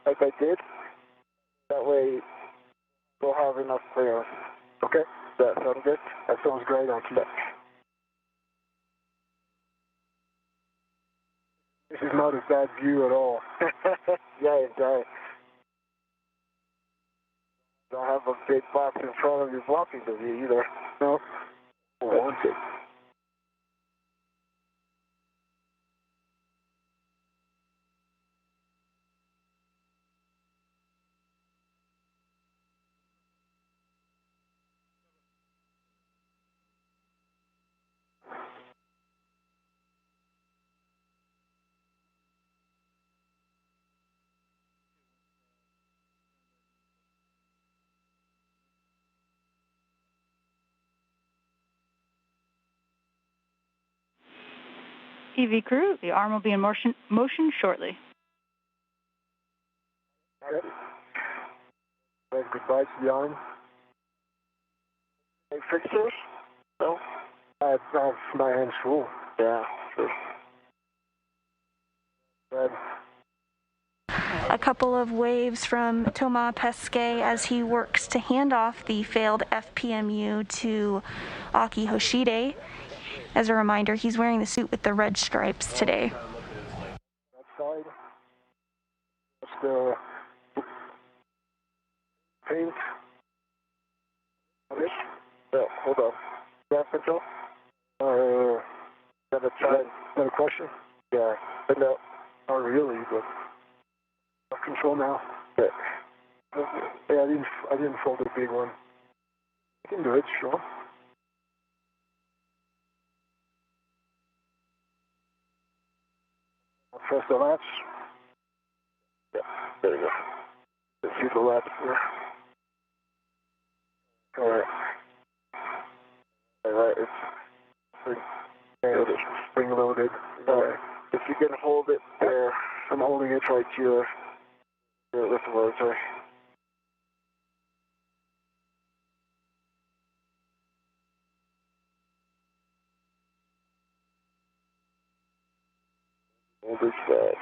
[SPEAKER 3] like I did. That way, we'll have enough clearance. Okay. Does that sound good? That sounds great, I'll keep it. This is not a bad view at all. Yeah, it's right. Don't have a big box in front of you blocking the view either. No. I want it.
[SPEAKER 4] EV crew, the arm will be in motion shortly.
[SPEAKER 3] Okay. Well, goodbye to the arm. Any fixtures? No? I have my hands full. Yeah, sure. Good.
[SPEAKER 2] A couple of waves from Thomas Pesquet as he works to hand off the failed FPMU to Aki Hoshide. As a reminder, he's wearing the suit with the red stripes today.
[SPEAKER 3] That side. That's the paint. Yeah, hold on. Gas control? Got a try. Got a question? Yeah. But no. Not really, but off control now. Yeah. Yeah, I didn't fold a big one. I can do it, sure. I'll press the latch. Yeah, there you go. Let's see the latch here. Alright. Alright, it's spring loaded. Alright. If you can hold it there, I'm holding it right here. Lift the load, sorry. Hold this side.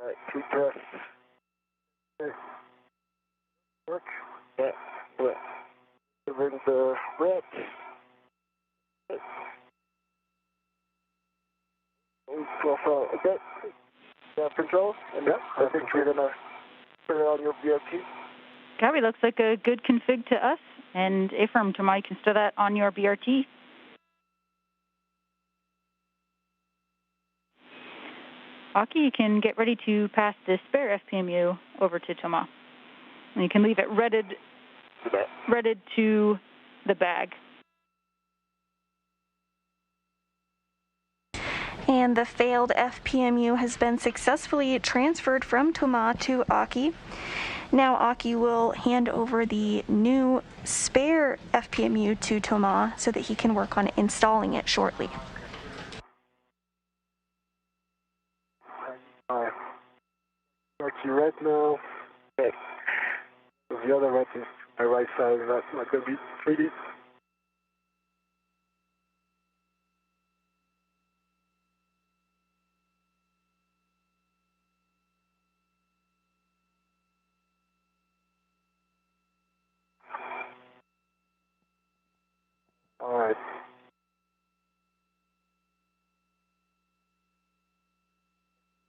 [SPEAKER 3] All right, keep press. Okay. Work. Yeah. What? Bring the red. Profile. Okay. Control. And yeah, I think you're gonna put it on your BRT.
[SPEAKER 4] Gabby, looks like a good config to us. And affirm, Tomorrow you can store that on your BRT. Aki, you can get ready to pass the spare FPMU over to Toma. And you can leave it redded to the bag.
[SPEAKER 2] And the failed FPMU has been successfully transferred from Toma to Aki. Now Aki will hand over the new spare FPMU to Toma so that he can work on installing it shortly.
[SPEAKER 3] Alright. Aki red now. Okay. The other red is my right side, and that's not going to be 3D. Alright.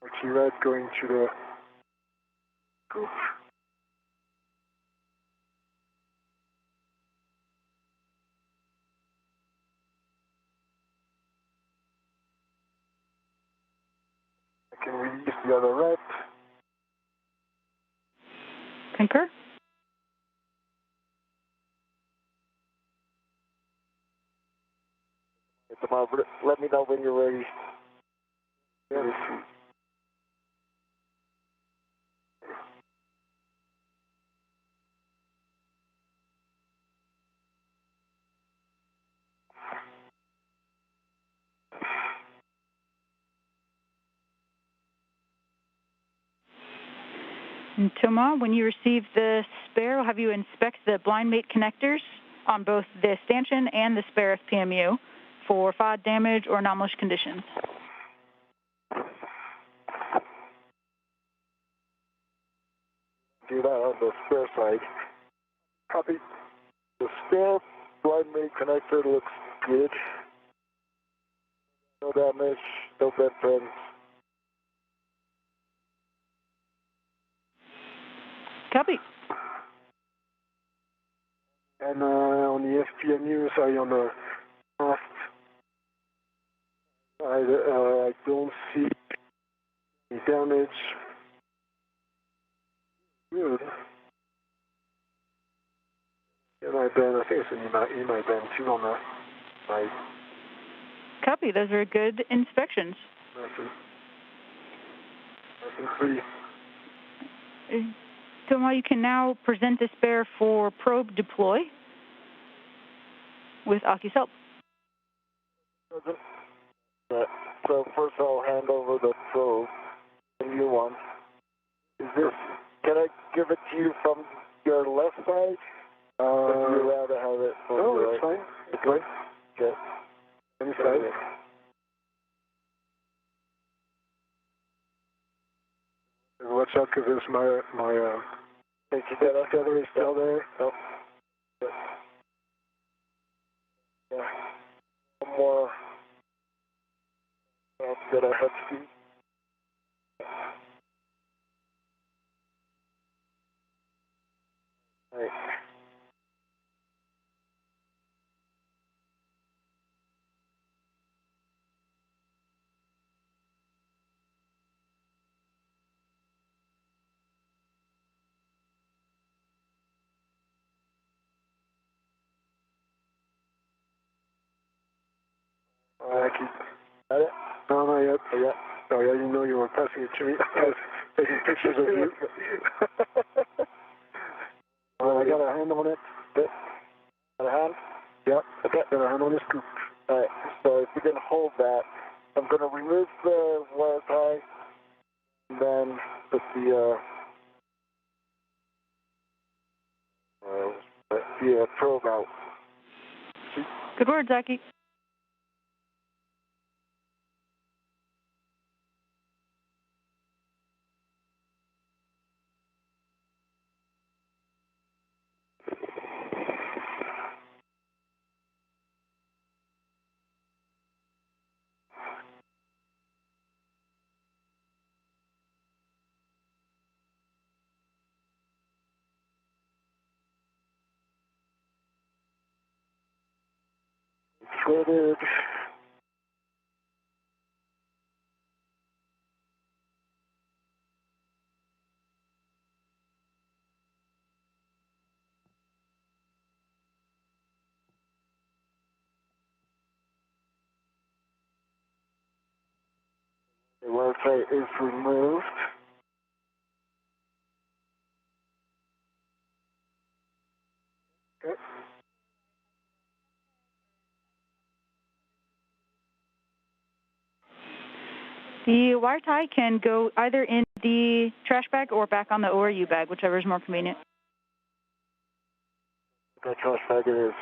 [SPEAKER 3] Archie red going to the group. I can release the other red.
[SPEAKER 4] Concur?
[SPEAKER 3] Tomorrow, let me know when you're ready. Yeah.
[SPEAKER 4] And Toma, when you receive the spare, we'll have you inspect the blind mate connectors on both the stanchion and the spare FPMU for FOD damage or anomalous conditions.
[SPEAKER 3] Do that on the spare side. Copy. The spare blind mate connector looks good. No damage, no bent pins.
[SPEAKER 4] Copy.
[SPEAKER 3] And on the FPMU, sorry, on the last side, I don't see any damage. Good. I think it's an EMI band too on the side.
[SPEAKER 4] Copy. Those are good inspections.
[SPEAKER 3] Nice and pretty.
[SPEAKER 4] Toma, you can now present the spare for probe deploy with Aki's help.
[SPEAKER 3] So first I'll hand over the probe, the new one. Can I give it to you from your left side? Or you'd rather have it from your right? Fine. It's fine. Okay. Any side? Watch out, because there's my tether is still there. Nope. Yeah. One more. That I have to do. Right. Got it? No, not yet. Oh, yeah. Oh, yeah, you know you were passing it to me. I was taking pictures of you. I got a hand on it. Got a hand? Yeah. Okay. Got a hand on this scoop. All right. So if you can hold that, I'm going to remove the wire tie and then put the probe out.
[SPEAKER 4] Good words, Aki.
[SPEAKER 3] situated. The Wi-Fi is removed. Okay.
[SPEAKER 4] The wire tie can go either in the trash bag or back on the ORU bag, whichever is more convenient.
[SPEAKER 3] The trash bag it is.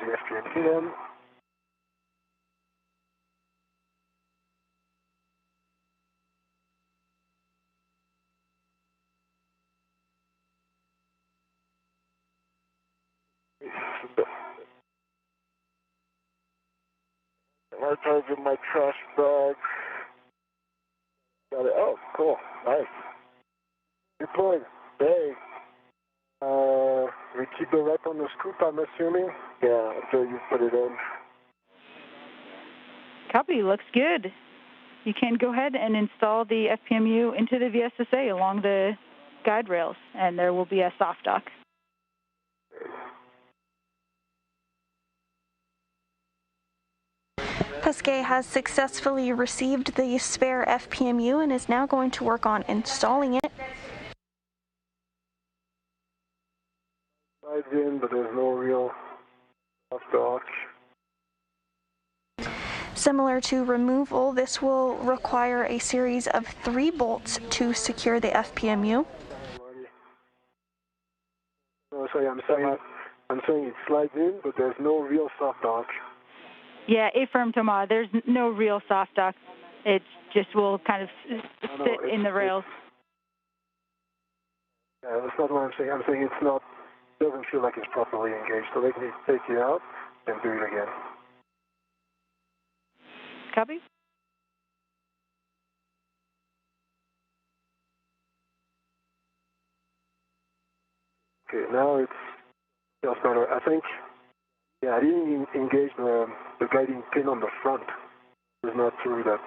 [SPEAKER 3] The FPMP then. I charge in my trash bag. Got it. Oh, cool. Nice. Deployed. Hey. We keep the wrap on the scoop, I'm assuming? Yeah, until you put it in.
[SPEAKER 4] Copy. Looks good. You can go ahead and install the FPMU into the VSSA along the guide rails, and there will be a soft dock.
[SPEAKER 2] Pesquet has successfully received the spare FPMU and is now going to work on installing it.
[SPEAKER 3] Slides in, but there's no real soft dock.
[SPEAKER 2] Similar to removal, this will require a series of 3 bolts to secure the FPMU.
[SPEAKER 3] No, sorry, I'm saying it slides in, but there's no real soft dock.
[SPEAKER 4] Yeah, affirm, Thomas. There's no real soft dock. It just will kind of sit in the rails.
[SPEAKER 3] Yeah, that's not what I'm saying. I'm saying it's not, doesn't feel like it's properly engaged, so they can take it out and do it again.
[SPEAKER 4] Copy?
[SPEAKER 3] Okay, now it feels better. I think, yeah, I didn't engage the guiding pin on the front. It's not through that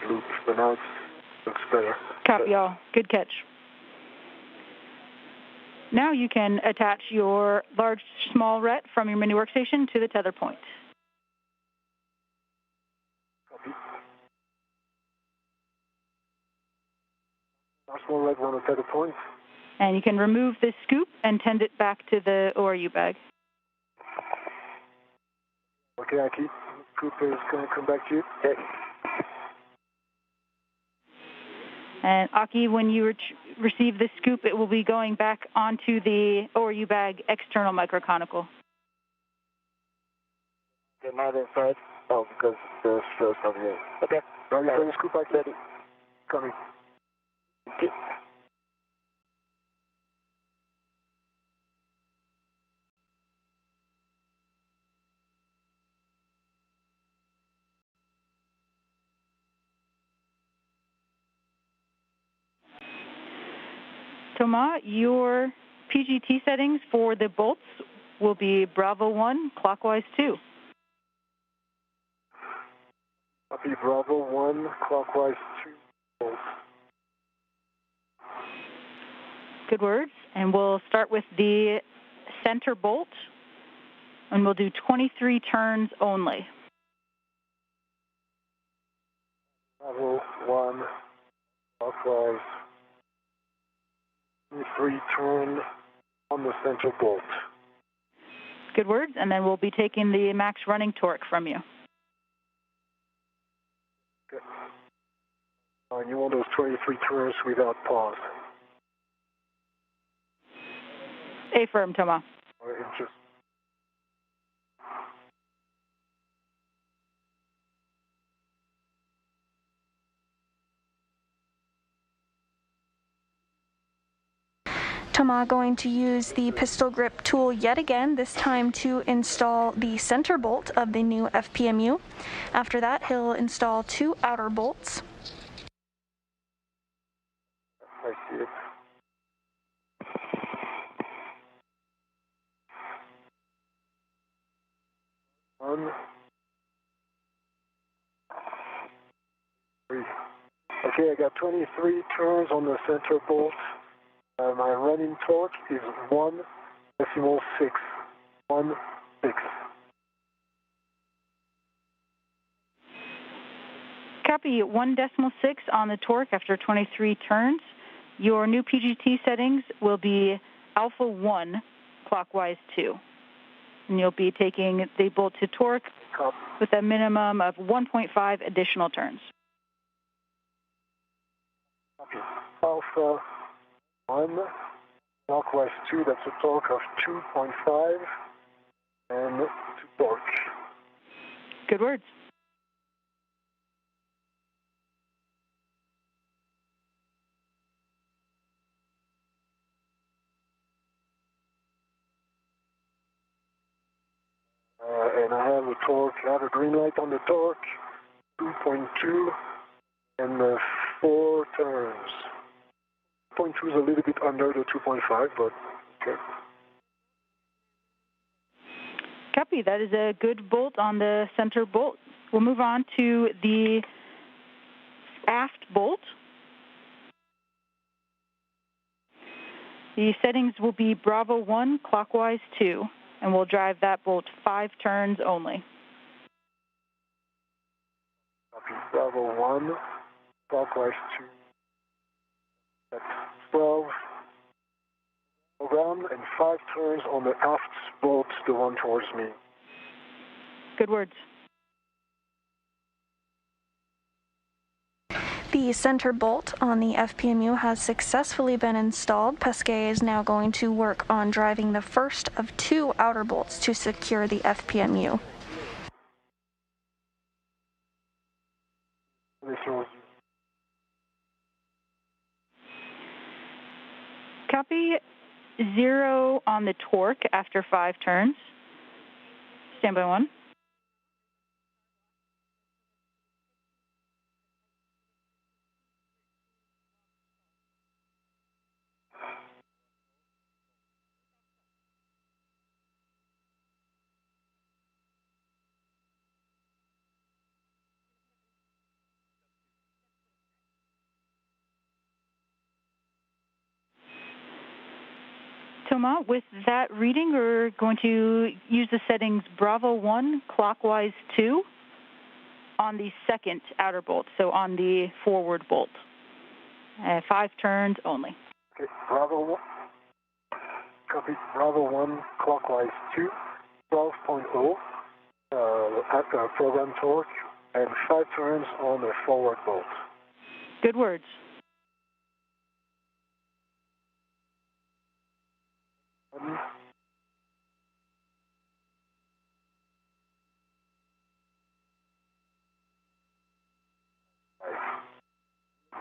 [SPEAKER 3] loop, but now it looks better.
[SPEAKER 4] Copy all. Good catch. Now you can attach your large small RET from your mini workstation to the tether point.
[SPEAKER 3] Copy. Last one leg on the tether point.
[SPEAKER 4] And you can remove this scoop and tend it back to the ORU bag.
[SPEAKER 3] Okay, Aki. Scoop is going to come back to you. Okay.
[SPEAKER 4] And Aki, when you receive the scoop, it will be going back onto the ORU bag external microconical.
[SPEAKER 3] Okay, not inside. Oh, because the show's not here. Okay. Ready for the scoop, Aki? Ready. Coming. Okay.
[SPEAKER 4] Thomas, your PGT settings for the bolts will be Bravo 1, clockwise 2.
[SPEAKER 3] Copy Bravo 1, clockwise 2 volts.
[SPEAKER 4] Good words. And we'll start with the center bolt, and we'll do 23 turns only.
[SPEAKER 3] Bravo 1, clockwise 3 turn on the center bolt.
[SPEAKER 4] Good words. And then we'll be taking the max running torque from you.
[SPEAKER 3] Okay. And you want those 23 turns without pause.
[SPEAKER 4] Affirm, Thomas.
[SPEAKER 3] Or just
[SPEAKER 2] Thomas going to use the pistol grip tool yet again, this time to install the center bolt of the new FPMU. After that, he'll install 2 outer bolts.
[SPEAKER 3] I see 1, 3. Okay, I got 23 turns on the center bolt. My running torque is 1.6. 1.6.
[SPEAKER 4] Copy 1.6 on the torque after 23 turns. Your new PGT settings will be alpha 1, clockwise 2. And you'll be taking the bolt to torque with a minimum of 1.5 additional turns.
[SPEAKER 3] Okay. Alpha 1, clockwise 2, that's a torque of 2.5, and to torque.
[SPEAKER 4] Good words.
[SPEAKER 3] And I have a torque, I have a green light on the torque, 2.2, and 4 turns. 2.2 is a little bit under the 2.5, but okay.
[SPEAKER 4] Copy. That is a good bolt on the center bolt. We'll move on to the aft bolt. The settings will be Bravo 1, clockwise 2, and we'll drive that bolt 5 turns only.
[SPEAKER 3] Copy. Bravo 1, clockwise 2. That's 12 around and 5 turns on the aft bolt, the one towards me.
[SPEAKER 4] Good words.
[SPEAKER 2] The center bolt on the FPMU has successfully been installed. Pesquet is now going to work on driving the first of 2 outer bolts to secure the FPMU.
[SPEAKER 4] Copy 0 on the torque after 5 turns. Standby 1. Thomas, with that reading, we're going to use the settings Bravo 1, clockwise 2 on the second outer bolt, so on the forward bolt. 5 turns only.
[SPEAKER 3] Okay, Bravo 1. Copy. Bravo 1, clockwise 2, 12.0, program torque, and 5 turns on the forward bolt.
[SPEAKER 4] Good words.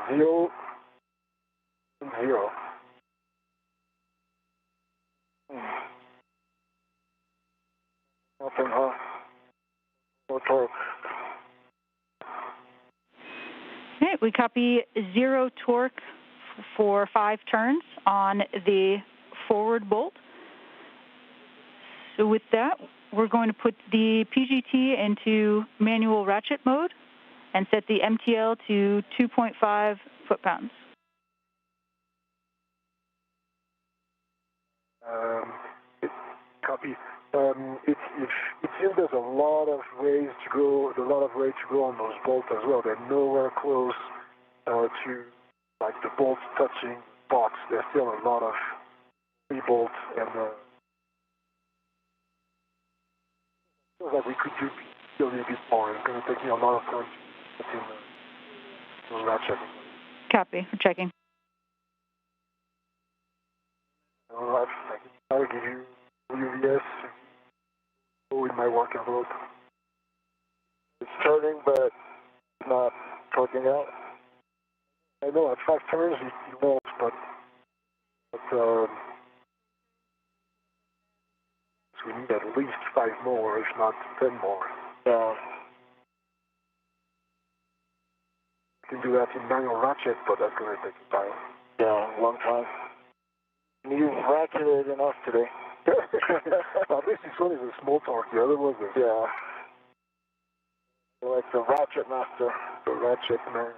[SPEAKER 3] Zero. Nothing, huh? No torque.
[SPEAKER 4] Okay, we copy 0 torque for 5 turns on the forward bolt. So with that, we're going to put the PGT into manual ratchet mode and set the MTL to 2.5 foot-pounds.
[SPEAKER 3] Copy. It seems there's a lot of ways to go. There's a lot of way to go on those bolts as well. They're nowhere close to like the bolts touching box. There's still a lot of free bolts, and feels like we could do still a bit more. It's going to take me a lot of time to put in the ratchet.
[SPEAKER 4] Copy. We're checking.
[SPEAKER 3] I'll give you UVS in my work envelope. It's turning, but not torquing out. I know at 5 turns you won't, but so we need at least 5 more, if not 10 more. Yeah. You can do that in manual ratchet, but that's going to take time. Yeah, a long time. You've ratcheted enough today. At least this one is a small torque, the other was a... Yeah. Like the ratchet master, the ratchet man.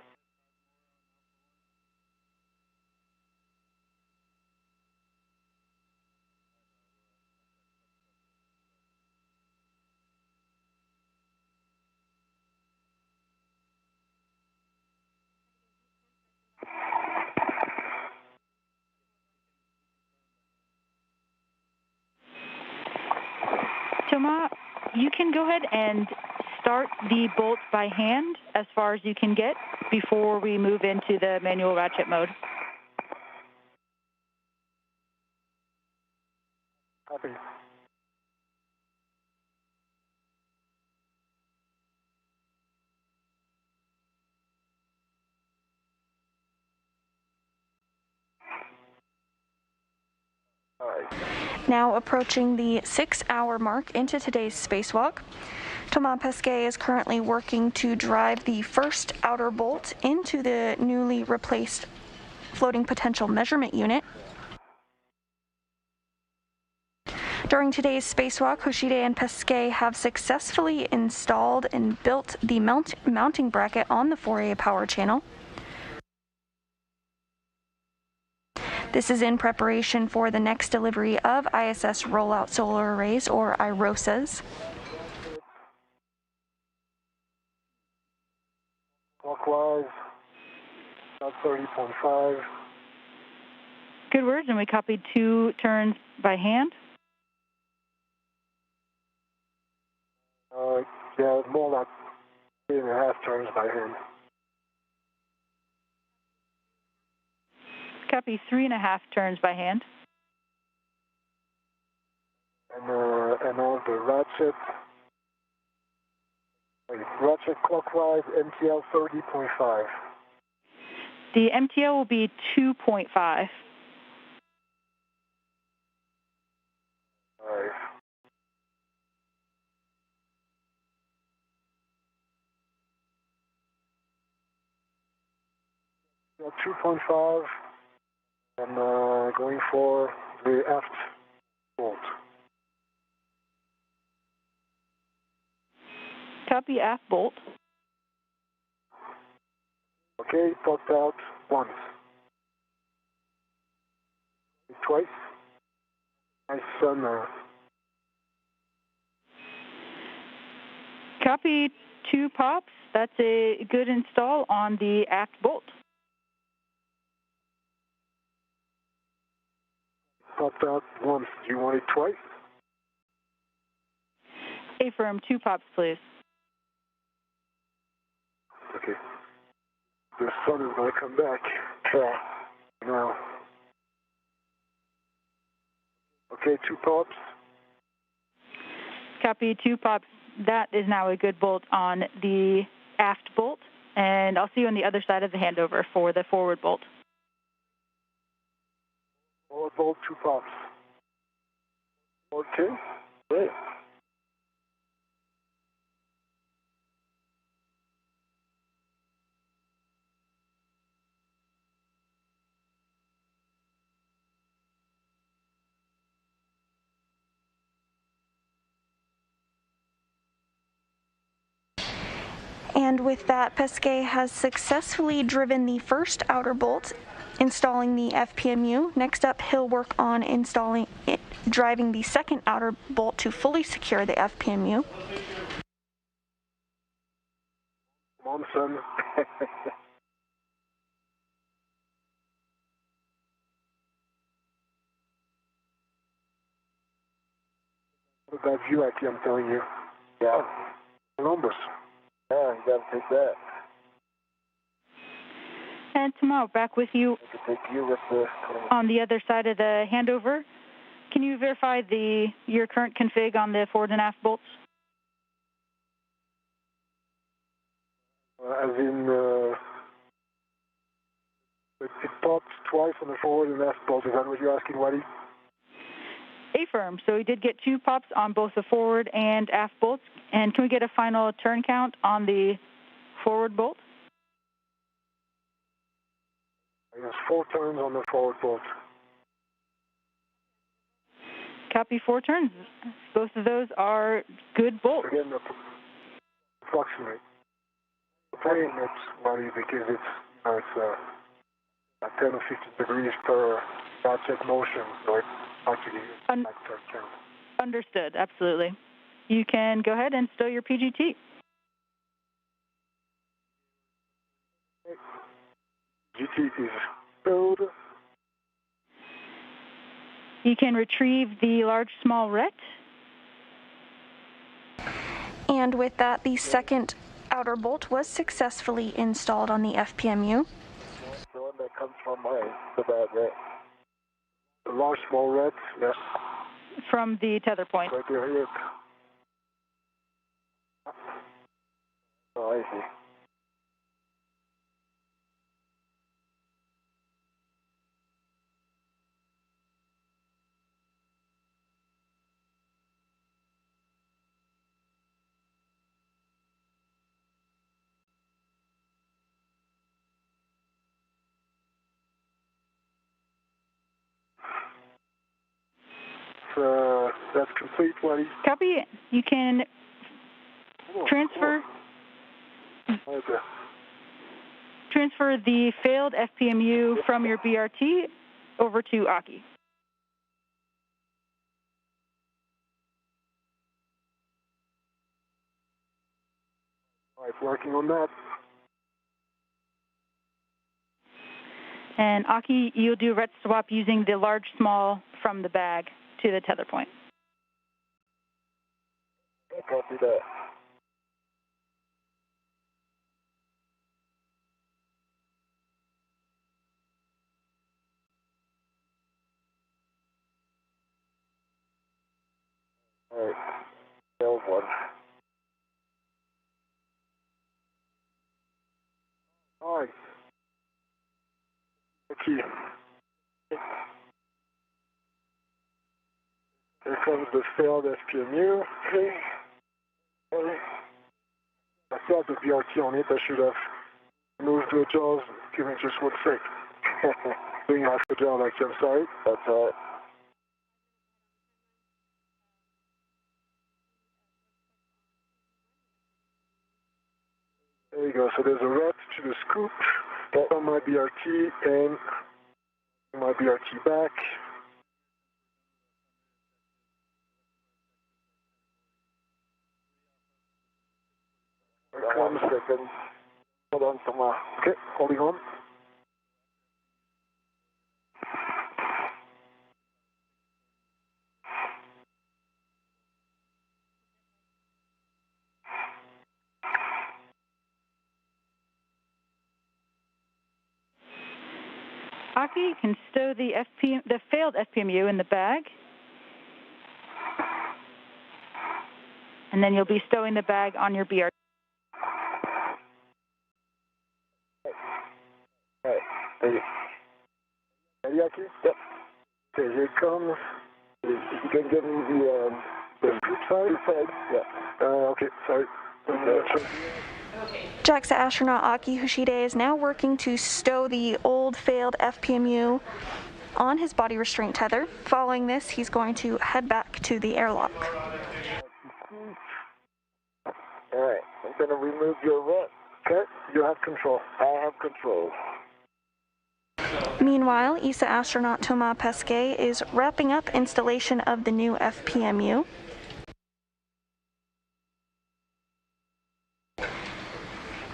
[SPEAKER 4] Thomas, you can go ahead and start the bolt by hand as far as you can get before we move into the manual ratchet mode.
[SPEAKER 3] Copy. All right.
[SPEAKER 2] Now approaching the 6-hour mark into today's spacewalk, Thomas Pesquet is currently working to drive the first outer bolt into the newly replaced floating potential measurement unit. During today's spacewalk, Hoshide and Pesquet have successfully installed and built the mounting bracket on the 4A power channel. This is in preparation for the next delivery of ISS rollout solar arrays, or IROSAs.
[SPEAKER 3] Clockwise, about 30.5.
[SPEAKER 4] Good words, and we copied 2 turns by hand.
[SPEAKER 3] Yeah, more like 3.5 turns by hand.
[SPEAKER 4] Copy 3.5 turns by hand.
[SPEAKER 3] And on the ratchet clockwise, MTL 30.5.
[SPEAKER 4] The MTL will be 2.5.
[SPEAKER 3] All right. Yeah, 2.5. And going for the aft bolt.
[SPEAKER 4] Copy aft bolt.
[SPEAKER 3] Okay, popped out once. Twice. Nice sun.
[SPEAKER 4] Copy 2 pops. That's a good install on the aft bolt.
[SPEAKER 3] Popped out once. Do you want it twice?
[SPEAKER 4] Affirm, 2 pops, please.
[SPEAKER 3] Okay. The sun is going to come back. Yeah. Now. Okay, 2 pops.
[SPEAKER 4] Copy 2 pops. That is now a good bolt on the aft bolt. And I'll see you on the other side of the handover for the forward bolt.
[SPEAKER 3] Forward bolt, 2 pops. Okay. Great.
[SPEAKER 2] And with that, Pesquet has successfully driven the first outer bolt, installing the FPMU. Next up, he'll work on driving the second outer bolt to fully secure the FPMU.
[SPEAKER 3] Come on, son. What about you, Aki, I'm telling you? Yeah. Columbus. Yeah, you gotta take that.
[SPEAKER 4] And tomorrow, back with you
[SPEAKER 3] I can take you with the...
[SPEAKER 4] on the other side of the handover. Can you verify your current config on the forward and aft bolts?
[SPEAKER 3] As in, it popped twice on the forward and aft bolt. Is that what you're asking, Waddy?
[SPEAKER 4] Affirm. So we did get 2 pops on both the forward and aft bolts. And can we get a final turn count on the forward bolt?
[SPEAKER 3] There's 4 turns on the forward bolt.
[SPEAKER 4] Copy 4 turns. Both of those are good bolts.
[SPEAKER 3] Again, approximate. plane, it's muddy because it's, you know, it's 10 or 15 degrees per object motion, so it's hard to get back to account.
[SPEAKER 4] Understood, absolutely. You can go ahead and stow your PGT.
[SPEAKER 3] GT is stowed.
[SPEAKER 4] You can retrieve the large small ret.
[SPEAKER 2] And with that, the second outer bolt was successfully installed on the FPMU.
[SPEAKER 3] The one that comes from the bad ret. The large small ret, yes.
[SPEAKER 4] From the tether point.
[SPEAKER 3] Right there, here. Oh, I see. That's complete, buddy.
[SPEAKER 4] Copy. You can transfer the failed FPMU from your BRT over to Aki.
[SPEAKER 3] All right, working on that.
[SPEAKER 4] And Aki, you'll do ret swap using the large small from the bag to the tether point.
[SPEAKER 3] Copy that. All right, failed one. All right. Okay. Here comes the failed SPMU. Okay. I still have the BRT on it. I should have moved the jaws. Give me just 1 sec. Doing half the job, actually. I'm sorry. That's all right. There you go. So there's a ret to the scoop on my BRT and my BRT back. Here comes. Second. Hold on, Thomas. Okay, holding on.
[SPEAKER 4] Aki can stow the failed FPMU in the bag. And then you'll be stowing the bag on your BRT.
[SPEAKER 3] All right. Ready, Aki? Yep. Okay, here it comes. You can get me the scoop side? Yeah. Okay, sorry.
[SPEAKER 2] JAXA astronaut Aki Hoshide is now working to stow the old failed FPMU on his body restraint tether. Following this, he's going to head back to the airlock.
[SPEAKER 3] All right, I'm going to remove your ret. Okay, you have control. I have control.
[SPEAKER 2] Meanwhile, ESA astronaut Thomas Pesquet is wrapping up installation of the new FPMU.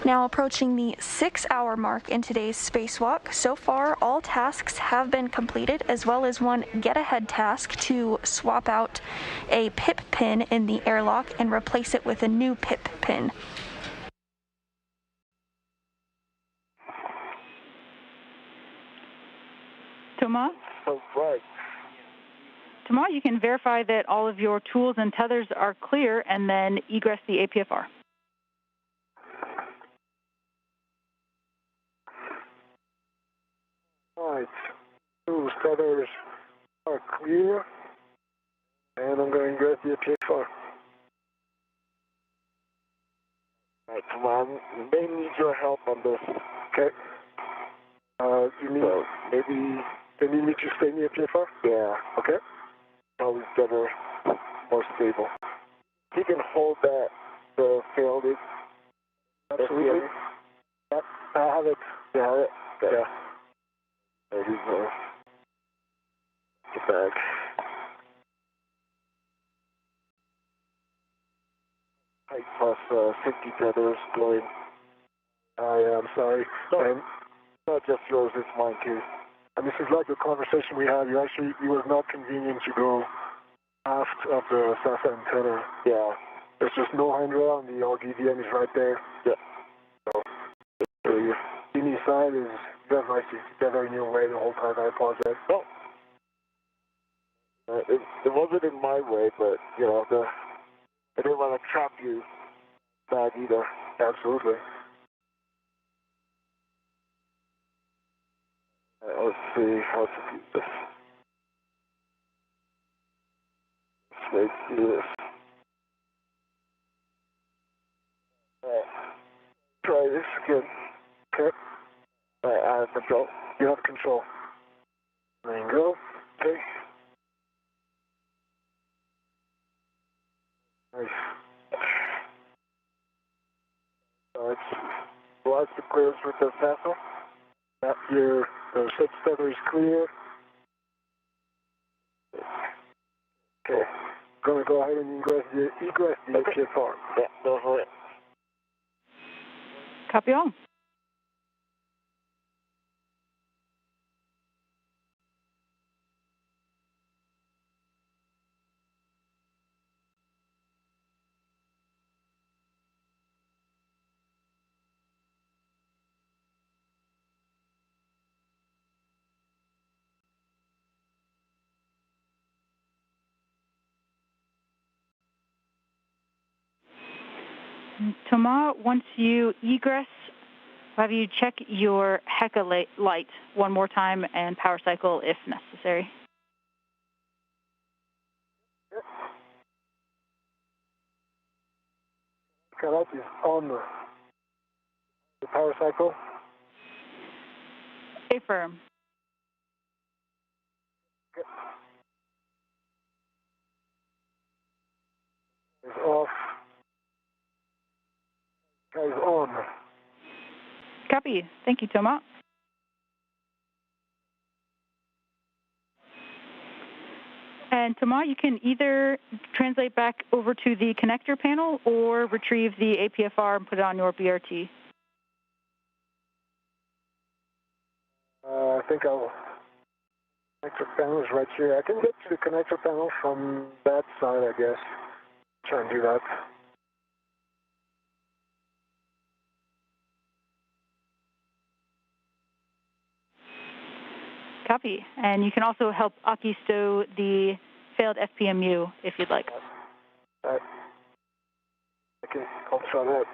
[SPEAKER 2] Now approaching the 6-hour mark in today's spacewalk. So far, all tasks have been completed, as well as one get-ahead task to swap out a PIP pin in the airlock and replace it with a new PIP pin.
[SPEAKER 4] Thomas?
[SPEAKER 3] Oh, right.
[SPEAKER 4] Thomas, you can verify that all of your tools and tethers are clear and then egress the APFR.
[SPEAKER 3] All right, tools, tethers are clear, and I'm going to grab the APFR. All right, come on, they need your help on this. Okay. You mean maybe they need me to stay in the APFR? Yeah. Okay. Probably better, more stable. He can hold that, the failed it. Absolutely. Yep, I have it. You have it? Yeah. There you go. Get back. Height plus 50 tethers going. I'm sorry. And not just yours, it's mine too. And this is like the conversation we had. It was not convenient to go aft of the SASA antenna. Yeah. There's just no handrail and the RDVM is right there. Yeah. So your skinny side is very nice together in your way the whole time. I apologize. No. It wasn't in my way, but, you know, I didn't want to trap you bad either. Absolutely. Let's see how to do this. Let's do this. Try this again. Okay. I have control. You have control. There you go. Okay. Nice. So it's the clearance with the vessel. The ship stutter is clear. Okay. Gonna go ahead and egress the APFR. Yeah, go for it.
[SPEAKER 4] Copy all. Thomas, once you egress, have you check your HECA light one more time and power cycle if necessary.
[SPEAKER 3] Okay, that is on the power cycle.
[SPEAKER 4] Affirm.
[SPEAKER 3] Okay. It's off. Okay, it's on.
[SPEAKER 4] Copy. Thank you, Thomas. And Thomas, you can either translate back over to the connector panel or retrieve the APFR and put it on your BRT.
[SPEAKER 3] I think I'll... Connector panel is right here. I can get to the connector panel from that side, I guess. Try and do that.
[SPEAKER 4] Copy. And you can also help Aki stow the failed FPMU if you'd like.
[SPEAKER 3] Okay, I'll try that.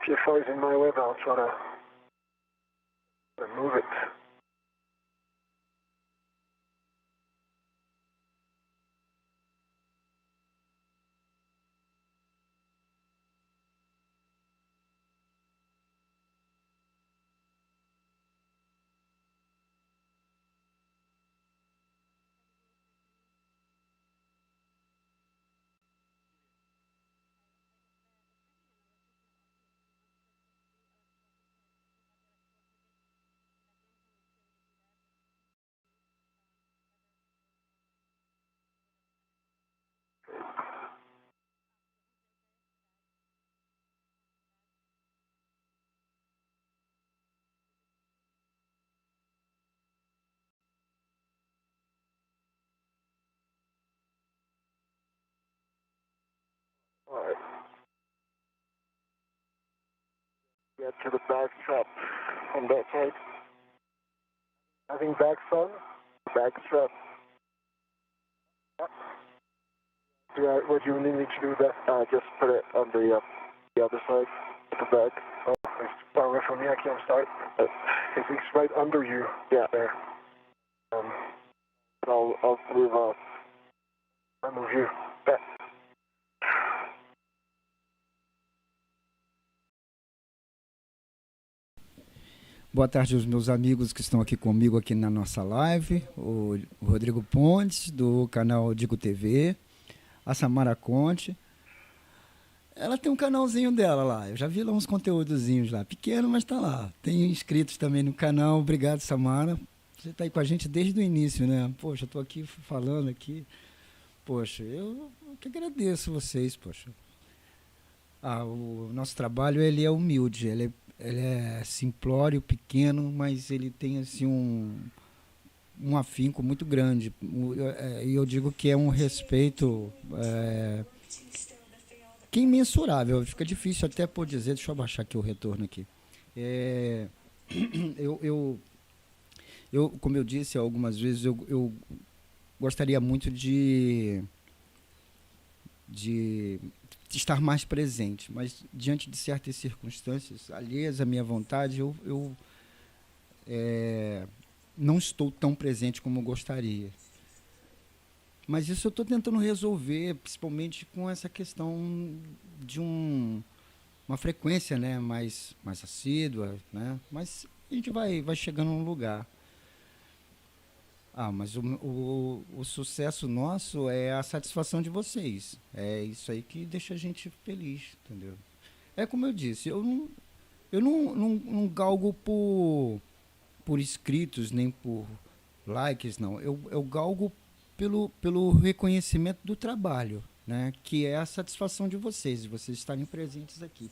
[SPEAKER 3] PFR is in my way, but I'll try to move it. All right. Get to the back strap on that side. Having back sun, back strap. Yeah, what do you need me to do that? Just put it on the other side, at the back. Oh, it's far away from me, I can't start. It's right under you. Yeah. There. I'll move you. Yeah.
[SPEAKER 1] Boa tarde aos meus amigos que estão aqui comigo aqui na nossa live, o Rodrigo Pontes, do canal Digo TV, a Samara Conte, Ela tem um canalzinho dela lá. Eu já vi lá uns conteúdozinhos lá. Pequeno, mas tá lá. Tem inscritos também no canal. Obrigado, Samara. Você tá aí com a gente desde o início, né? Poxa, eu tô aqui falando aqui. Poxa, eu que agradeço vocês, poxa. O nosso trabalho, ele é humilde. Ele é simplório, pequeno, mas ele tem, assim, um afinco muito grande. E eu digo que é um respeito... que imensurável, fica difícil até por dizer, deixa eu abaixar aqui o retorno aqui. Como eu disse algumas vezes, eu gostaria muito de estar mais presente, mas diante de certas circunstâncias alheias à minha vontade, eu não estou tão presente como eu gostaria. Mas isso eu estou tentando resolver, principalmente com essa questão de uma frequência, né, mais assídua, né? Mas a gente vai chegando num lugar. Mas o sucesso nosso é a satisfação de vocês. É isso aí que deixa a gente feliz, entendeu? É como eu disse, eu não galgo por inscritos, nem por likes, não. Eu galgo pelo reconhecimento do trabalho, né? Que é a satisfação de vocês estarem presentes aqui.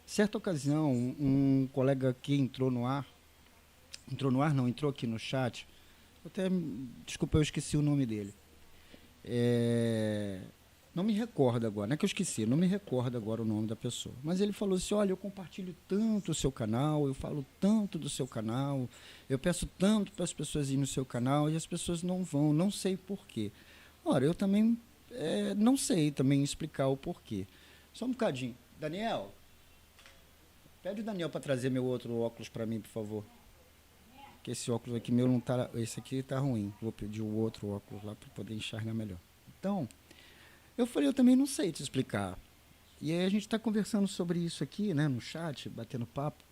[SPEAKER 1] Certa ocasião, um colega aqui entrou aqui no chat, desculpa, eu esqueci o nome dele. Não me recordo agora, não é que eu esqueci, não me recordo agora o nome da pessoa. Mas ele falou assim, olha, eu compartilho tanto o seu canal, eu falo tanto do seu canal, eu peço tanto para as pessoas irem no seu canal e as pessoas não vão, não sei porquê. Ora, eu também não sei também explicar o porquê. Só um bocadinho. Daniel, pede o Daniel para trazer meu outro óculos para mim, por favor. Que esse óculos aqui meu não tá, esse aqui tá ruim. Vou pedir o outro óculos lá para poder enxergar melhor. Então, eu falei, eu também não sei te explicar. E aí a gente está conversando sobre isso aqui, né, no chat, batendo papo.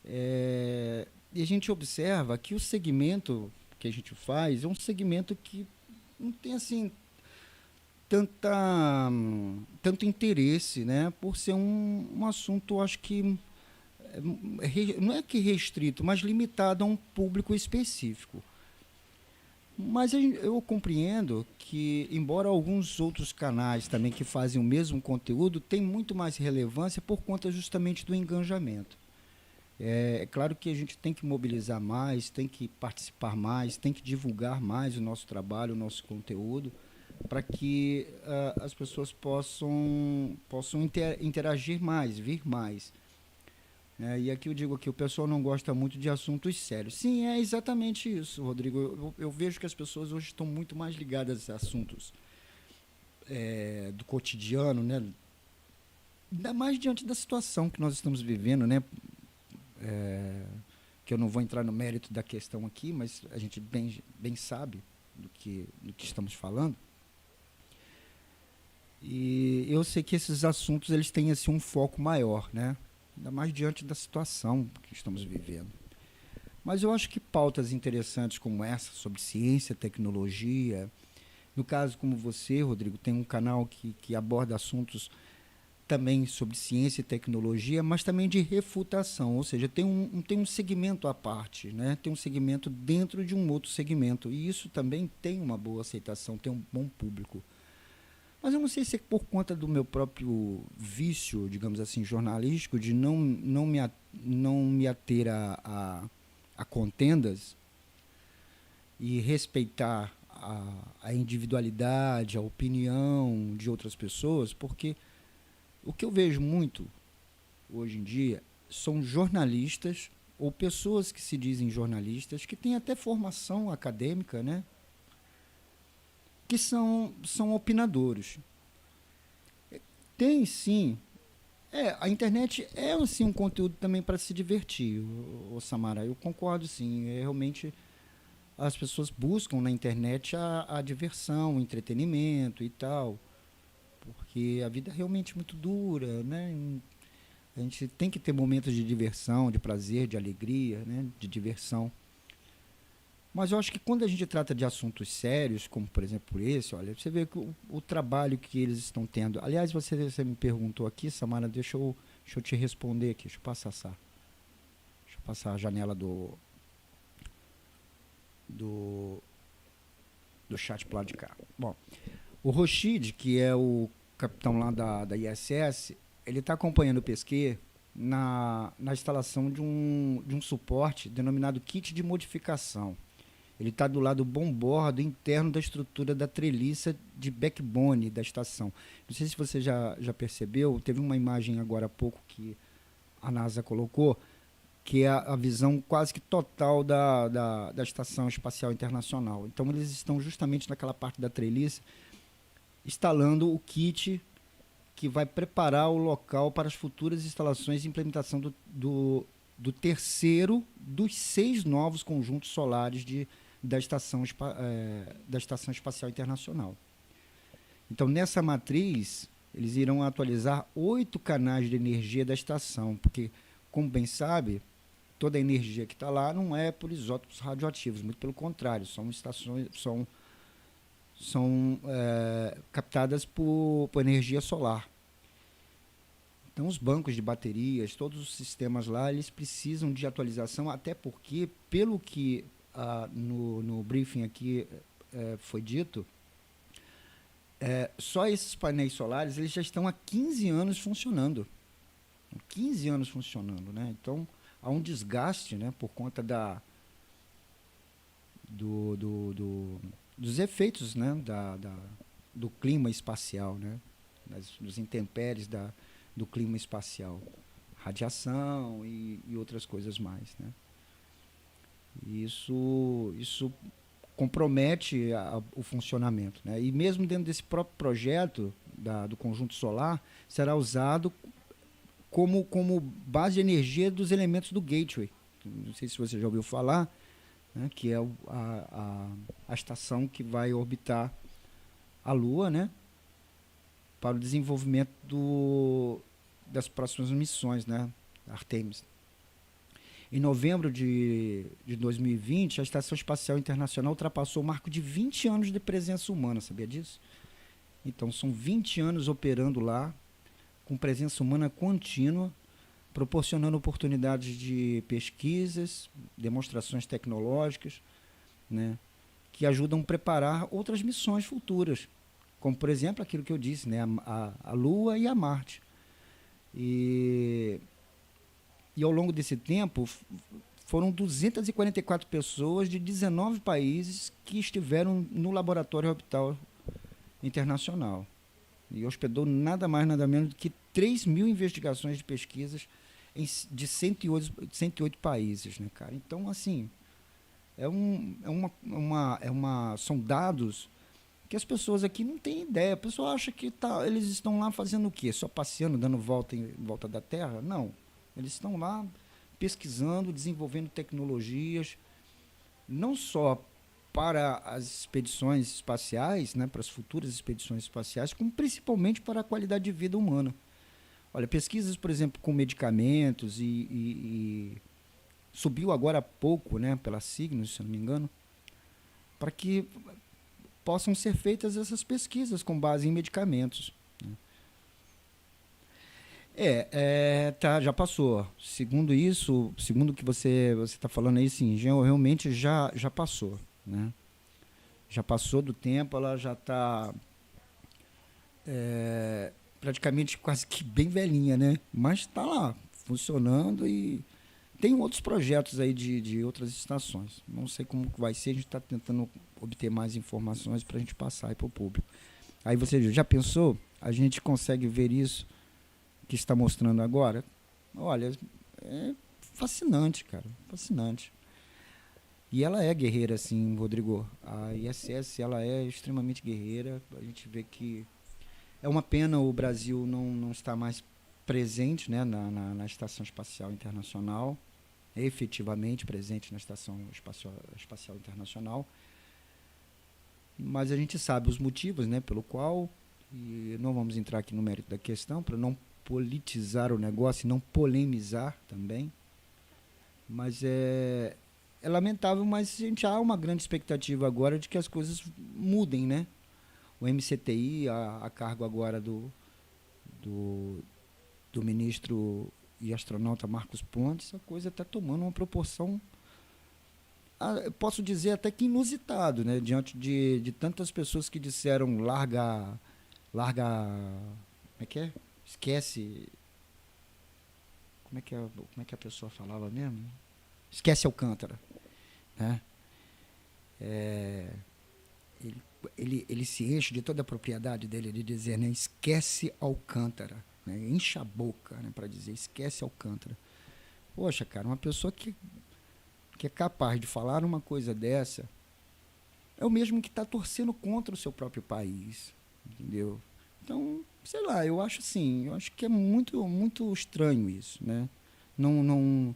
[SPEAKER 1] E a gente observa que o segmento que a gente faz é um segmento que não tem, assim, tanto interesse, né, por ser um assunto, acho que, não é que restrito, mas limitado a um público específico. Mas eu compreendo que, embora alguns outros canais também que fazem o mesmo conteúdo, tem muito mais relevância por conta justamente do engajamento. É claro que a gente tem que mobilizar mais, tem que participar mais, tem que divulgar mais o nosso trabalho, o nosso conteúdo, para que as pessoas possam interagir mais, vir mais. E aqui eu digo que o pessoal não gosta muito de assuntos sérios. Sim, é exatamente isso, Rodrigo. Eu vejo que as pessoas hoje estão muito mais ligadas a assuntos do cotidiano, né? Ainda mais diante da situação que nós estamos vivendo, né? Que eu não vou entrar no mérito da questão aqui, mas a gente bem sabe do que estamos falando. E eu sei que esses assuntos eles têm assim, um foco maior, né? Ainda mais diante da situação que estamos vivendo. Mas eu acho que pautas interessantes como essa, sobre ciência, tecnologia, no caso como você, Rodrigo, tem um canal que aborda assuntos também sobre ciência e tecnologia, mas também de refutação, ou seja, tem um segmento à parte, né? Tem um segmento dentro de um outro segmento, e isso também tem uma boa aceitação, tem um bom público. Mas eu não sei se é por conta do meu próprio vício, digamos assim, jornalístico, de não me ater a contendas e respeitar a individualidade, a opinião de outras pessoas, porque o que eu vejo muito hoje em dia são jornalistas ou pessoas que se dizem jornalistas, que têm até formação acadêmica, né? Que são opinadores. Tem sim. A internet é assim, um conteúdo também para se divertir, o Samara. Eu concordo sim. Realmente as pessoas buscam na internet a diversão, o entretenimento e tal. Porque a vida é realmente muito dura, né? A gente tem que ter momentos de diversão, de prazer, de alegria, né? De diversão. Mas eu acho que quando a gente trata de assuntos sérios, como por exemplo esse, olha, você vê que o trabalho que eles estão tendo. Aliás, você me perguntou aqui, Samara, deixa eu te responder aqui. Deixa eu passar a janela do chat pro lado de cá. Bom, o Rochid, que é o capitão lá da ISS, ele está acompanhando o Pesquet na instalação de um suporte denominado kit de modificação. Ele está do lado bombordo interno da estrutura da treliça de backbone da estação. Não sei se você já percebeu, teve uma imagem agora há pouco que a NASA colocou, que é a visão quase que total da Estação Espacial Internacional. Então, eles estão justamente naquela parte da treliça, instalando o kit que vai preparar o local para as futuras instalações e implementação do terceiro dos 6 novos conjuntos solares da Estação Espacial Internacional. Então, nessa matriz, eles irão atualizar 8 canais de energia da estação, porque, como bem sabe, toda a energia que está lá não é por isótopos radioativos, muito pelo contrário, são estações, são captadas por energia solar. Então, os bancos de baterias, todos os sistemas lá, eles precisam de atualização, até porque, pelo que no briefing aqui foi dito, só esses painéis solares eles já estão há 15 anos funcionando. 15 anos funcionando, né? Então, há um desgaste, né, por conta dos efeitos, né, do clima espacial, né, dos intempéries do clima espacial, radiação e outras coisas mais, né. Isso compromete o funcionamento, né? E mesmo dentro desse próprio projeto do conjunto solar, será usado como base de energia dos elementos do Gateway. Não sei se você já ouviu falar, né, que é a estação que vai orbitar a Lua, né, para o desenvolvimento das próximas missões, né, Artemis. Em novembro de 2020, a Estação Espacial Internacional ultrapassou o marco de 20 anos de presença humana, sabia disso? Então, são 20 anos operando lá, com presença humana contínua, proporcionando oportunidades de pesquisas, demonstrações tecnológicas, né, que ajudam a preparar outras missões futuras, como, por exemplo, aquilo que eu disse, né, a Lua e a Marte. E ao longo desse tempo, foram 244 pessoas de 19 países que estiveram no Laboratório Orbital Internacional. E hospedou nada mais, nada menos do que 3.000 investigações de pesquisas de 108 países, né, cara? Então, assim, são dados que as pessoas aqui não têm ideia. A pessoa acha que eles estão lá fazendo o quê? Só passeando, dando volta em volta da Terra? Não. Eles estão lá pesquisando, desenvolvendo tecnologias, não só para as expedições espaciais, né, para as futuras expedições espaciais, como principalmente para a qualidade de vida humana. Olha, pesquisas, por exemplo, com medicamentos e subiu agora há pouco, né, pela Cygnus, se não me engano, para que possam ser feitas essas pesquisas com base em medicamentos, né. Já passou. Segundo o que você está falando aí, sim, realmente já passou, né? Já passou do tempo, ela já está praticamente quase que bem velhinha, né? Mas está lá, funcionando, e tem outros projetos aí de outras estações. Não sei como que vai ser, a gente está tentando obter mais informações para a gente passar aí para o público. Aí você já pensou? A gente consegue ver isso que está mostrando agora? Olha, é fascinante, cara, fascinante. E ela é guerreira, assim, Rodrigo. A ISS, ela é extremamente guerreira. A gente vê que é uma pena o Brasil não estar mais presente, né, na Estação Espacial Internacional, efetivamente presente na Estação Espacial Internacional. Mas a gente sabe os motivos, né, pelo qual, e não vamos entrar aqui no mérito da questão, para não politizar o negócio e não polemizar também, mas é é lamentável, mas a gente há uma grande expectativa agora de que as coisas mudem, né? O MCTI, a cargo agora do ministro e astronauta Marcos Pontes, a coisa está tomando uma proporção, eu posso dizer até que inusitado, né? Diante de tantas pessoas que disseram larga, como é que é? Esquece, como é que a pessoa falava mesmo? Esquece Alcântara, né? Ele se enche de toda a propriedade dele de dizer, né? Esquece Alcântara, né? Enche a boca, né? Para dizer esquece Alcântara. Poxa, cara, uma pessoa que é capaz de falar uma coisa dessa é o mesmo que está torcendo contra o seu próprio país, entendeu? Então, sei lá, eu acho que é muito, muito estranho isso, né? Não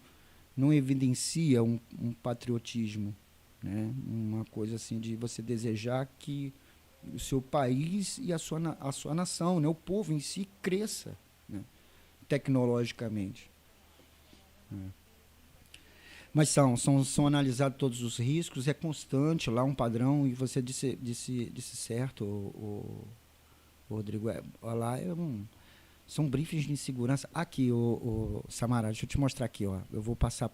[SPEAKER 1] evidencia um patriotismo, né? Uma coisa assim de você desejar que o seu país e a sua nação, né? O povo em si cresça, né? Tecnologicamente. Mas são analisados todos os riscos, é constante lá um padrão, e você disse certo, o Rodrigo, lá são briefings de segurança. Aqui, o Samara, deixa eu te mostrar aqui, ó. Eu vou passar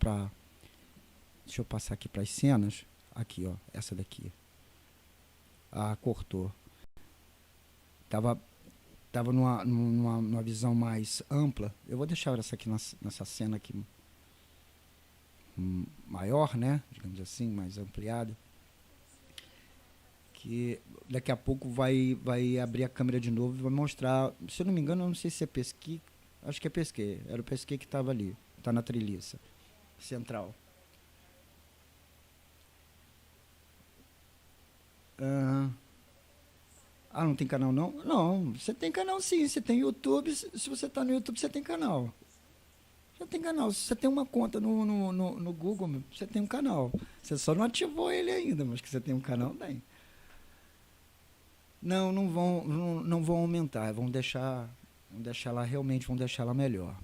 [SPEAKER 1] deixa eu passar aqui para as cenas. Aqui, ó, essa daqui. Ah, cortou. Tava numa visão mais ampla. Eu vou deixar essa aqui nessa cena aqui maior, né? Digamos assim, mais ampliada. Que daqui a pouco vai abrir a câmera de novo e vai mostrar. Se eu não me engano, eu não sei se é pesquei. Acho que é pesquei. Era o pesquei que estava ali. Está na treliça central. Não tem canal não? Não, você tem canal sim. Você tem YouTube. Se você está no YouTube, você tem canal. Você tem canal. Se você tem uma conta no Google, você tem um canal. Você só não ativou ele ainda, mas que você tem um canal, tem. Não vão aumentar. Vão deixar lá, realmente vão deixar lá melhor.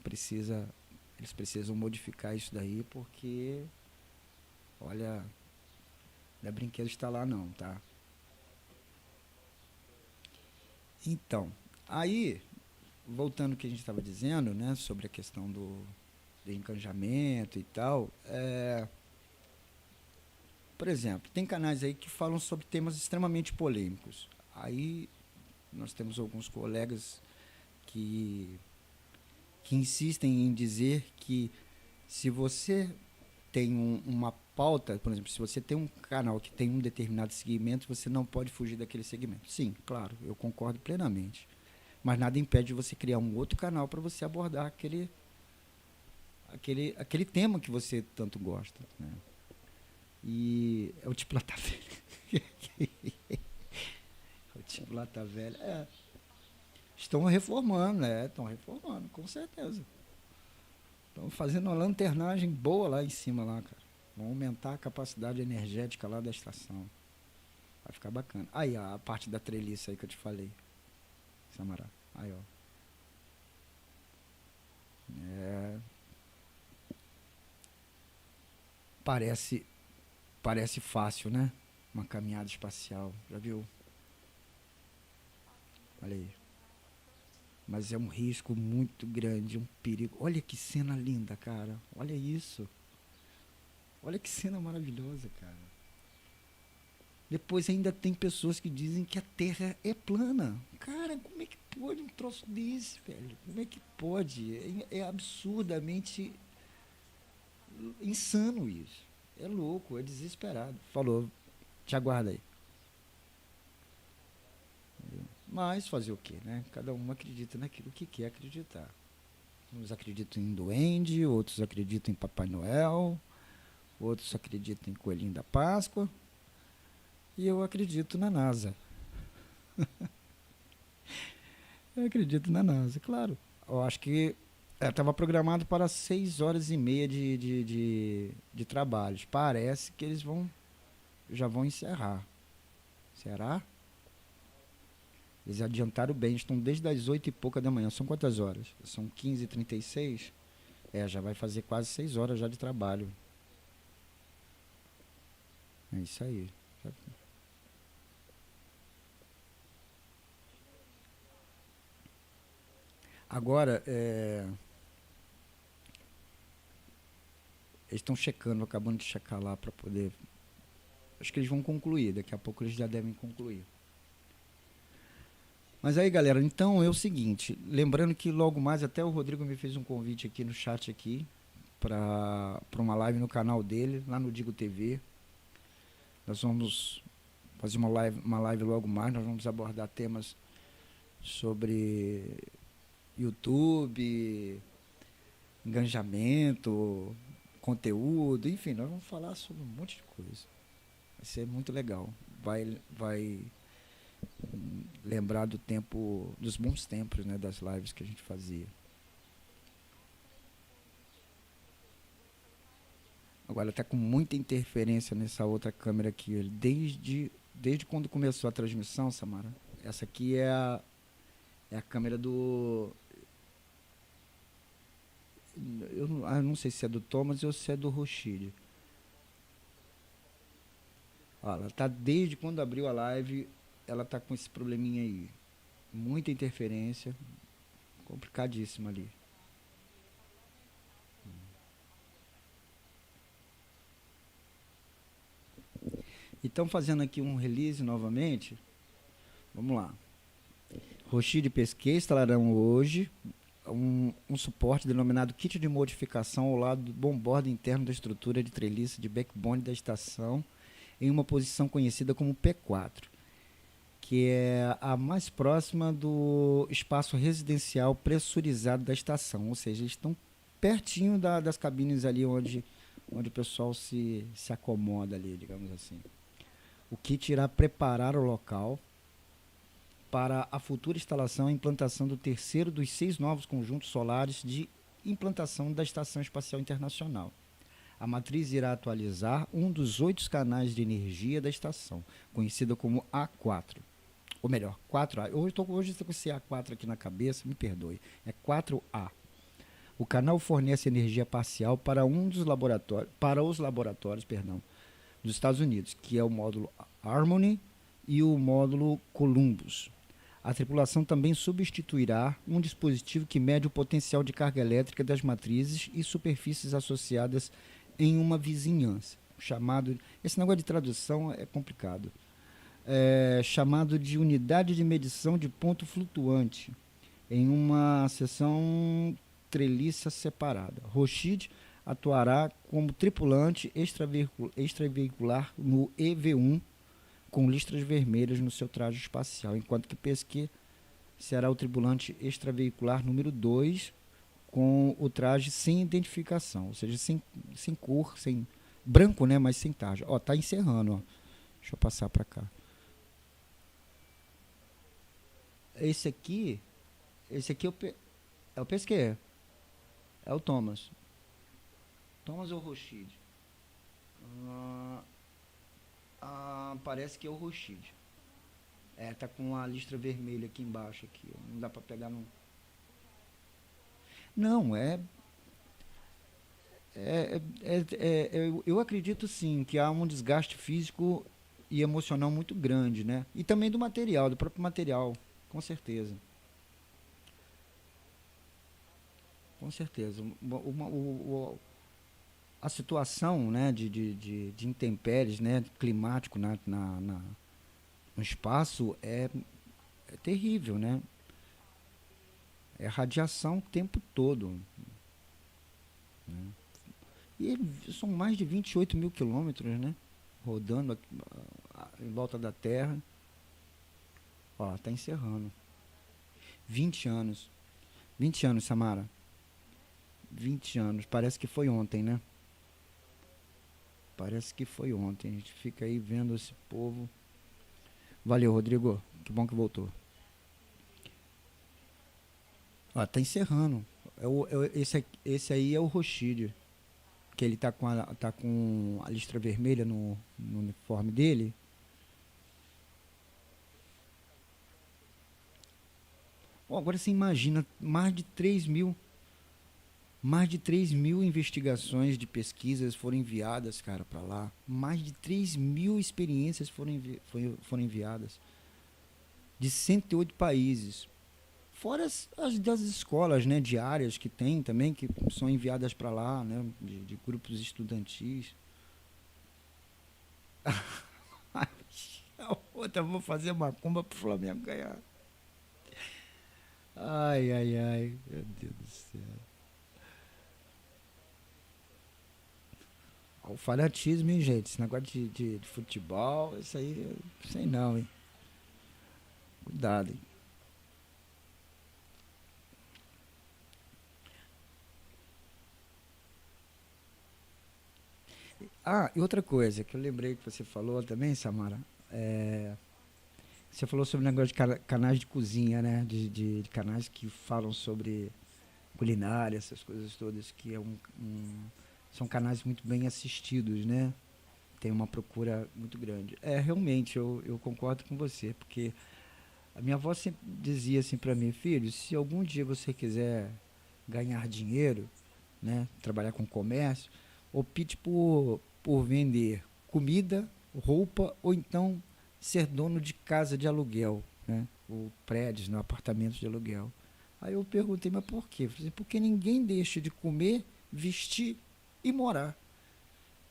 [SPEAKER 1] Eles precisam modificar isso daí, porque, olha, não é brinquedo estar lá não, tá? Então, aí, voltando ao que a gente estava dizendo, né, sobre a questão do encanjamento e tal, por exemplo, tem canais aí que falam sobre temas extremamente polêmicos. Aí nós temos alguns colegas que insistem em dizer que se você tem uma pauta, por exemplo, se você tem um canal que tem um determinado segmento, você não pode fugir daquele segmento. Sim, claro, eu concordo plenamente. Mas nada impede de você criar um outro canal para você abordar aquele tema que você tanto gosta, né? E é o tipo Lata Velha. O tipo Lata Velha. Estão reformando, estão reformando, com certeza. Estão fazendo uma lanternagem boa lá em cima, lá, cara. Vão aumentar a capacidade energética lá da estação. Vai ficar bacana. Aí, ó, a parte da treliça aí que eu te falei, Samará. Aí, ó. Parece fácil, né? Uma caminhada espacial, já viu? Olha aí. Mas é um risco muito grande, um perigo. Olha que cena linda, cara. Olha isso. Olha que cena maravilhosa, cara. Depois ainda tem pessoas que dizem que a Terra é plana. Cara, como é que pode um troço desse, velho? Como é que pode? É absurdamente insano isso. É louco, é desesperado. Falou, te aguarda aí. Mas fazer o quê, né? Cada um acredita naquilo que quer acreditar. Uns acreditam em duende, outros acreditam em Papai Noel, outros acreditam em Coelhinho da Páscoa, e eu acredito na NASA. Eu acredito na NASA, claro. Eu acho que estava programado para 6h30 de trabalhos. Parece que eles já vão encerrar. Será? Eles adiantaram bem, estão desde as 8 e pouca da manhã. São quantas horas? São 15h36? Já vai fazer quase 6 horas já de trabalho. É isso aí. Agora, eles estão checando, acabando de checar lá para poder... Acho que eles vão concluir, daqui a pouco eles já devem concluir. Mas aí, galera, então é o seguinte, lembrando que logo mais, até o Rodrigo me fez um convite aqui no chat aqui, para uma live no canal dele, lá no Digo TV. Nós vamos fazer uma live logo mais, nós vamos abordar temas sobre YouTube, engajamento, conteúdo, enfim, nós vamos falar sobre um monte de coisa. Vai ser muito legal. Vai lembrar dos bons tempos, né, das lives que a gente fazia. Agora está com muita interferência nessa outra câmera aqui. Desde quando começou a transmissão, Samara, essa aqui é a câmera do... Eu não sei se é do Thomas ou se é do Rochide. Ela tá desde quando abriu a live, ela tá com esse probleminha aí. Muita interferência. Complicadíssima ali. Então, fazendo aqui um release novamente. Vamos lá. Rochide e Pesquet instalarão hoje um suporte denominado kit de modificação ao lado do bombordo interno da estrutura de treliça de backbone da estação em uma posição conhecida como P4, que é a mais próxima do espaço residencial pressurizado da estação, ou seja, eles estão pertinho das cabines ali onde o pessoal se acomoda ali, digamos assim. O kit irá preparar o local para a futura instalação e implantação do terceiro dos 6 novos conjuntos solares de implantação da Estação Espacial Internacional. A matriz irá atualizar um dos 8 canais de energia da estação, conhecida como A4. Ou melhor, 4A. Hoje estou com esse A4 aqui na cabeça, me perdoe. É 4A. O canal fornece energia parcial para os laboratórios dos Estados Unidos, que é o módulo Harmony e o módulo Columbus. A tripulação também substituirá um dispositivo que mede o potencial de carga elétrica das matrizes e superfícies associadas em uma vizinhança, esse negócio de tradução é complicado, chamado de unidade de medição de ponto flutuante, em uma seção treliça separada. Rochide atuará como tripulante extraveicular no EV1, com listras vermelhas no seu traje espacial, enquanto que Pesquet será o tripulante extraveicular número 2, com o traje sem identificação, ou seja, sem cor, sem branco, né, mas sem tarja. Ó, tá encerrando, ó. Deixa eu passar para cá. Esse aqui é o Pesquet. É o Thomas. Thomas ou Rochide? Parece que é o Rochide. Tá com a listra vermelha aqui embaixo. Aqui, ó. Não dá para pegar no... Não, eu acredito sim que há um desgaste físico e emocional muito grande, né? E também do próprio material, com certeza. Com certeza. A situação, né, de intempéries, né, climático no espaço é terrível, né? É radiação o tempo todo, né? E são mais de 28 mil quilômetros, né? Rodando em volta da Terra. Ó, tá encerrando. 20 anos. 20 anos, Samara. 20 anos. Parece que foi ontem, né? Parece que foi ontem. A gente fica aí vendo esse povo. Valeu, Rodrigo. Que bom que voltou. Ó, tá encerrando. Esse aí é o Rochide. Que ele tá com a listra vermelha no uniforme dele. Ó, agora você imagina mais de 3 mil. Mais de 3.000 investigações de pesquisas foram enviadas, cara, para lá. Mais de 3.000 experiências foram enviadas. De 108 países. Fora as das escolas, né, diárias que tem também, que são enviadas para lá, né, de grupos estudantis. A outra, vou fazer macumba pro Flamengo ganhar. Ai, ai, ai, meu Deus do céu. O fanatismo, hein, gente? Esse negócio de futebol, isso aí, eu sei não, hein? Cuidado, hein? Ah, e outra coisa que eu lembrei que você falou também, Samara, você falou sobre o negócio de canais de cozinha, né? De canais que falam sobre culinária, essas coisas todas, que são canais muito bem assistidos, né? Tem uma procura muito grande. Realmente, eu concordo com você, porque a minha avó sempre dizia assim para mim, filho, se algum dia você quiser ganhar dinheiro, né? Trabalhar com comércio, opte por vender comida, roupa, ou então ser dono de casa de aluguel, né? Ou prédios, né? Apartamentos de aluguel. Aí eu perguntei, mas por quê? Eu falei, porque ninguém deixa de comer, vestir e morar.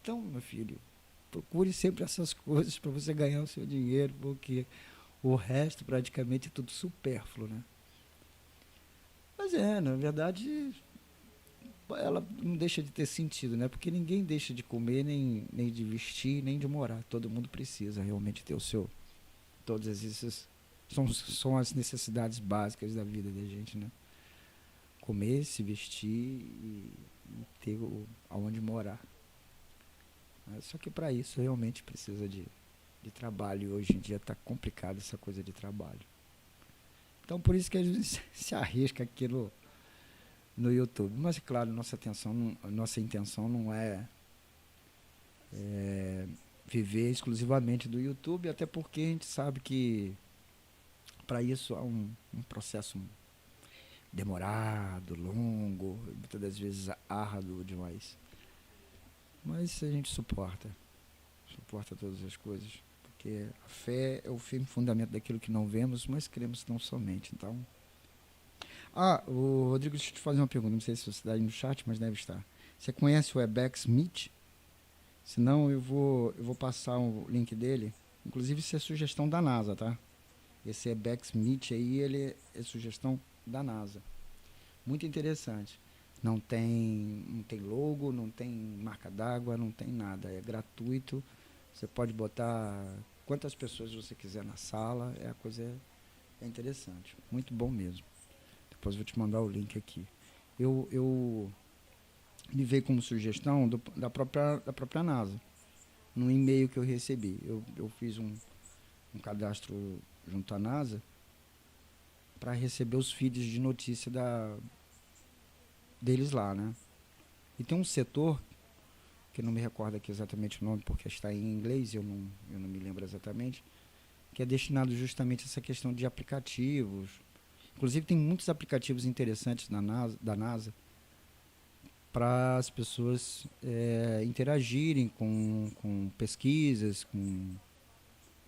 [SPEAKER 1] Então, meu filho, procure sempre essas coisas para você ganhar o seu dinheiro, porque o resto praticamente é tudo supérfluo, né? Mas na verdade, ela não deixa de ter sentido, né? Porque ninguém deixa de comer, nem de vestir, nem de morar. Todo mundo precisa realmente ter o seu. Todas essas são as necessidades básicas da vida da gente, né? Comer, se vestir e ter aonde morar. Só que para isso realmente precisa de trabalho. Hoje em dia está complicado essa coisa de trabalho. Então por isso que a gente se arrisca aqui no YouTube. Mas claro, nossa intenção não é viver exclusivamente do YouTube, até porque a gente sabe que para isso há um processo demorado, longo, muitas das vezes árduo demais. Mas a gente suporta todas as coisas, porque a fé é o firme fundamento daquilo que não vemos, mas cremos tão somente. Então, o Rodrigues, deixa eu te fazer uma pergunta, não sei se você está aí no chat, mas deve estar. Você conhece o Webex Meet? Se não, eu vou passar o link dele. Inclusive, isso é sugestão da NASA, tá? Esse Webex Meet aí, ele é sugestão da NASA. Muito interessante. Não tem logo, não tem marca d'água, não tem nada. É gratuito. Você pode botar quantas pessoas você quiser na sala. A coisa é interessante. Muito bom mesmo. Depois eu vou te mandar o link aqui. Eu me veio como sugestão da própria NASA. No e-mail que eu recebi. Eu fiz um cadastro junto à NASA para receber os feeds de notícia deles lá, né? E tem um setor, que eu não me recordo aqui exatamente o nome, porque está em inglês, eu não me lembro exatamente, que é destinado justamente a essa questão de aplicativos. Inclusive tem muitos aplicativos interessantes da NASA para as pessoas interagirem com pesquisas,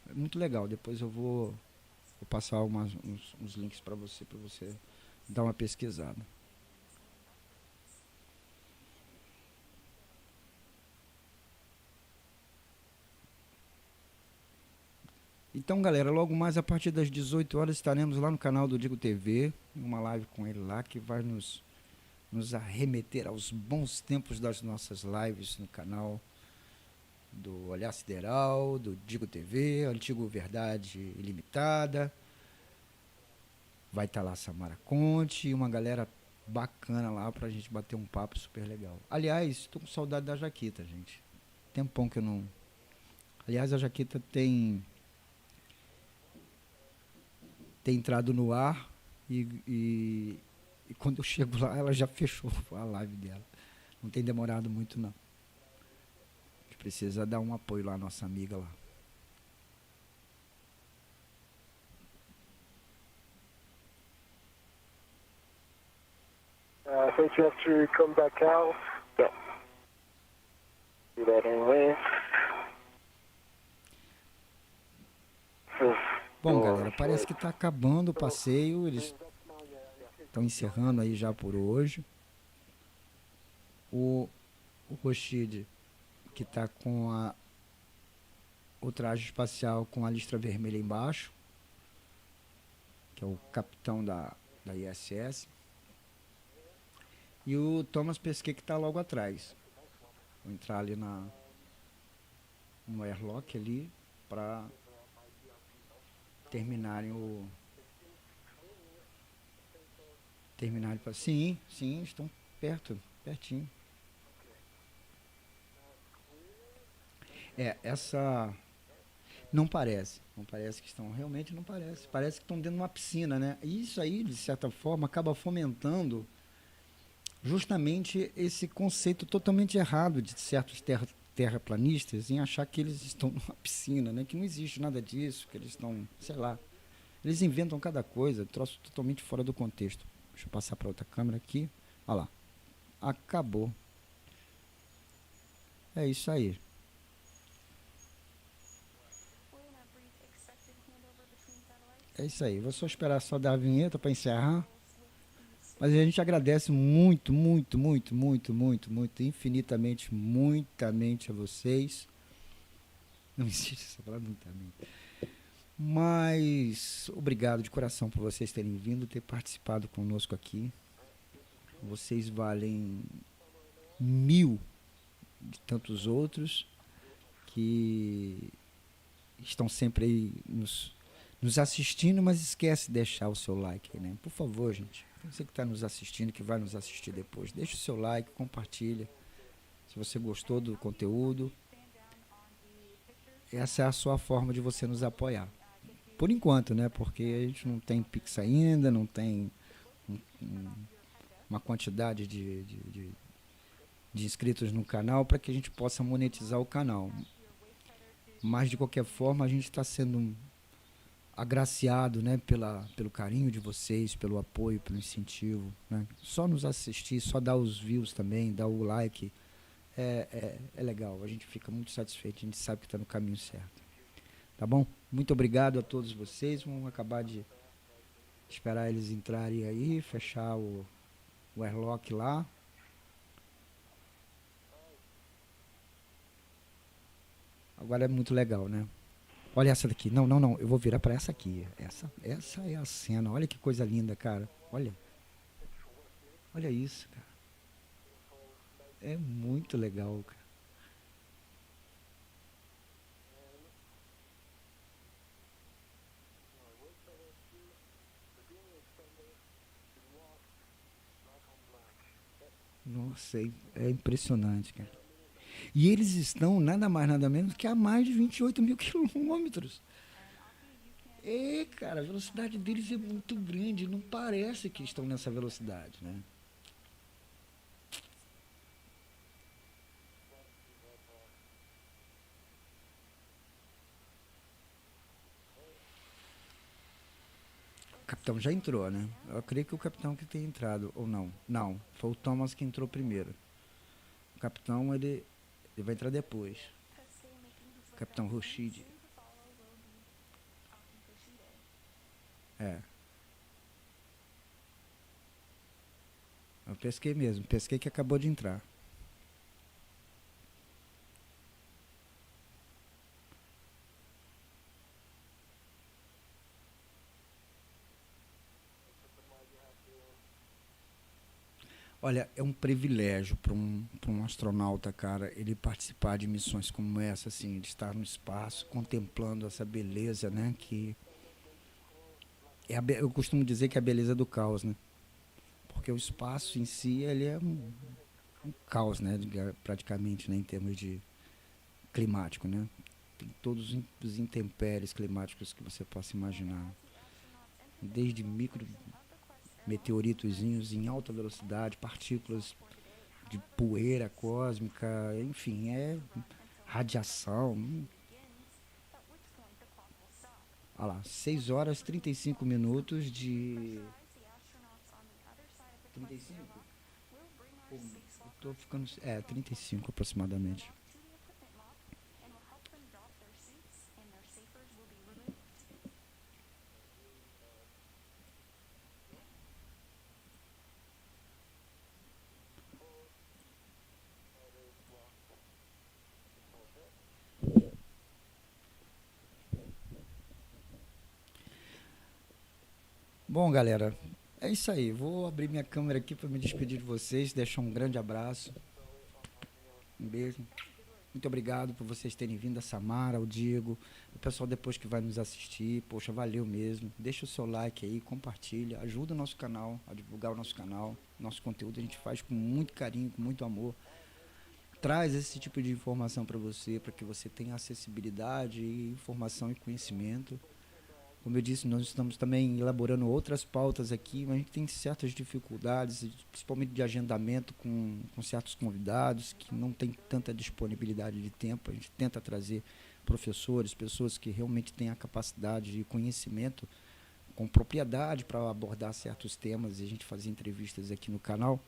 [SPEAKER 1] é muito legal. Depois eu vou passar uns links para você dar uma pesquisada. Então, galera, logo mais a partir das 18 horas estaremos lá no canal do Digo TV, uma live com ele lá que vai nos arremeter aos bons tempos das nossas lives no canal do Olhar Sideral, do Digo TV, antigo Verdade Ilimitada. Vai estar lá Samara Conte e uma galera bacana lá pra gente bater um papo super legal. Aliás, estou com saudade da Jaquita, gente. Tempão que eu não... Aliás, a Jaquita tem entrado no ar e quando eu chego lá, ela já fechou a live dela. Não tem demorado muito, não. A gente precisa dar um apoio lá à nossa amiga lá.
[SPEAKER 3] Thank chance to come back out. Yeah. Do that anyway.
[SPEAKER 1] Bom, galera, parece que está acabando o passeio. Eles estão encerrando aí já por hoje. O Roshid, que está com o traje espacial com a listra vermelha embaixo, que é o capitão da ISS. E o Thomas Pesquet, que está logo atrás. Vou entrar ali no airlock ali para terminarem sim, estão pertinho. Essa não parece que estão, realmente não parece que estão dentro de uma piscina, né? E isso aí, de certa forma, acaba fomentando justamente esse conceito totalmente errado de certos terraplanistas em achar que eles estão numa piscina, né? Que não existe nada disso, que eles estão, sei lá, eles inventam cada coisa, troço totalmente fora do contexto. Deixa eu passar para outra câmera aqui. Olha lá, acabou. É isso aí. É isso aí, vou só esperar só dar a vinheta para encerrar. Mas a gente agradece muito, infinitamente, muitamente a vocês. Não existe essa palavra, muitamente. Mas obrigado de coração por vocês terem vindo, ter participado conosco aqui. Vocês valem 1000 de tantos outros que estão sempre aí nos assistindo, mas esquece de deixar o seu like, né? Por favor, gente. Você que está nos assistindo, que vai nos assistir depois, deixa o seu like, compartilha. Se você gostou do conteúdo, essa é a sua forma de você nos apoiar. Por enquanto, né? Porque a gente não tem Pix ainda, não tem uma quantidade de inscritos no canal para que a gente possa monetizar o canal. Mas, de qualquer forma, a gente está sendo agraciado, né, pelo carinho de vocês, pelo apoio, pelo incentivo, né? Só nos assistir, só dar os views também, dar o like, é legal, a gente fica muito satisfeito, a gente sabe que está no caminho certo. Tá bom? Muito obrigado a todos vocês, vamos acabar de esperar eles entrarem aí, fechar o airlock lá. Agora é muito legal, né? Olha essa daqui. Não. Eu vou virar para essa aqui. Essa é a cena. Olha que coisa linda, cara. Olha isso, cara. É muito legal, cara. Nossa, é impressionante, cara. E eles estão nada mais, nada menos que a mais de 28 mil quilômetros. Cara, a velocidade deles é muito grande. Não parece que estão nessa velocidade, né? O capitão já entrou, né? Eu creio que o capitão que tenha entrado, ou não. Não, foi o Thomas que entrou primeiro. O capitão, ele vai entrar depois. O capitão Roshid. Eu pesquei mesmo, pesquei que acabou de entrar. Olha, é um privilégio para um astronauta, cara, ele participar de missões como essa, assim, de estar no espaço, contemplando essa beleza, né, que eu costumo dizer que é a beleza do caos, né, porque o espaço em si, ele é um caos, né, praticamente, né, em termos de climático, né, tem todos os intempéries climáticos que você possa imaginar, desde micro meteoritozinhos em alta velocidade, partículas de poeira cósmica, enfim, radiação. Olha lá, 6 horas 35 minutos de... 35? Eu tô ficando... 35 aproximadamente. Bom, galera, é isso aí. Vou abrir minha câmera aqui para me despedir de vocês, deixar um grande abraço, um beijo. Muito obrigado por vocês terem vindo, a Samara, o Diego, o pessoal depois que vai nos assistir. Poxa, valeu mesmo. Deixa o seu like aí, compartilha, ajuda o nosso canal, a divulgar o nosso canal. Nosso conteúdo a gente faz com muito carinho, com muito amor. Traz esse tipo de informação para você, para que você tenha acessibilidade, informação e conhecimento. Como eu disse, nós estamos também elaborando outras pautas aqui, mas a gente tem certas dificuldades, principalmente de agendamento com certos convidados que não tem tanta disponibilidade de tempo. A gente tenta trazer professores, pessoas que realmente têm a capacidade de conhecimento com propriedade para abordar certos temas e a gente fazer entrevistas aqui no canal.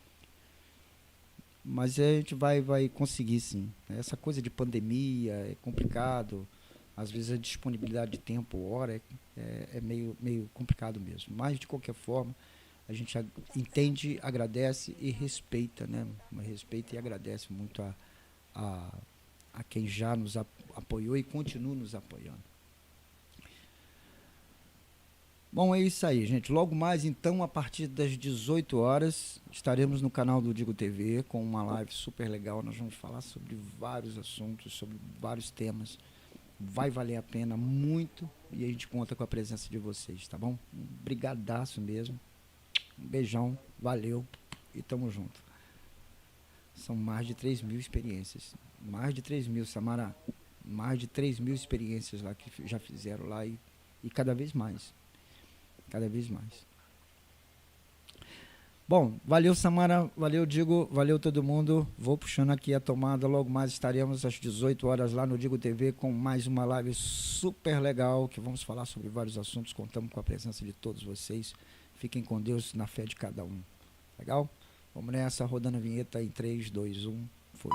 [SPEAKER 1] Mas a gente vai conseguir, sim. Essa coisa de pandemia é complicado. Às vezes a disponibilidade de tempo, hora, é meio complicado mesmo. Mas, de qualquer forma, a gente entende, agradece e respeita, né? Respeita e agradece muito a quem já nos apoiou e continua nos apoiando. Bom, é isso aí, gente. Logo mais, então, a partir das 18 horas, estaremos no canal do Digo TV com uma live super legal. Nós vamos falar sobre vários assuntos, sobre vários temas. Vai valer a pena muito e a gente conta com a presença de vocês, tá bom? Brigadaço mesmo. Um beijão, valeu e tamo junto. São mais de 3.000 experiências. Mais de 3.000, Samara. Mais de 3.000 experiências lá que já fizeram lá e cada vez mais. Cada vez mais. Bom, valeu, Samara, valeu, Digo, valeu todo mundo. Vou puxando aqui a tomada, logo mais estaremos às 18 horas lá no Digo TV com mais uma live super legal, que vamos falar sobre vários assuntos, contamos com a presença de todos vocês. Fiquem com Deus, na fé de cada um. Legal? Vamos nessa, rodando a vinheta em 3, 2, 1, foi.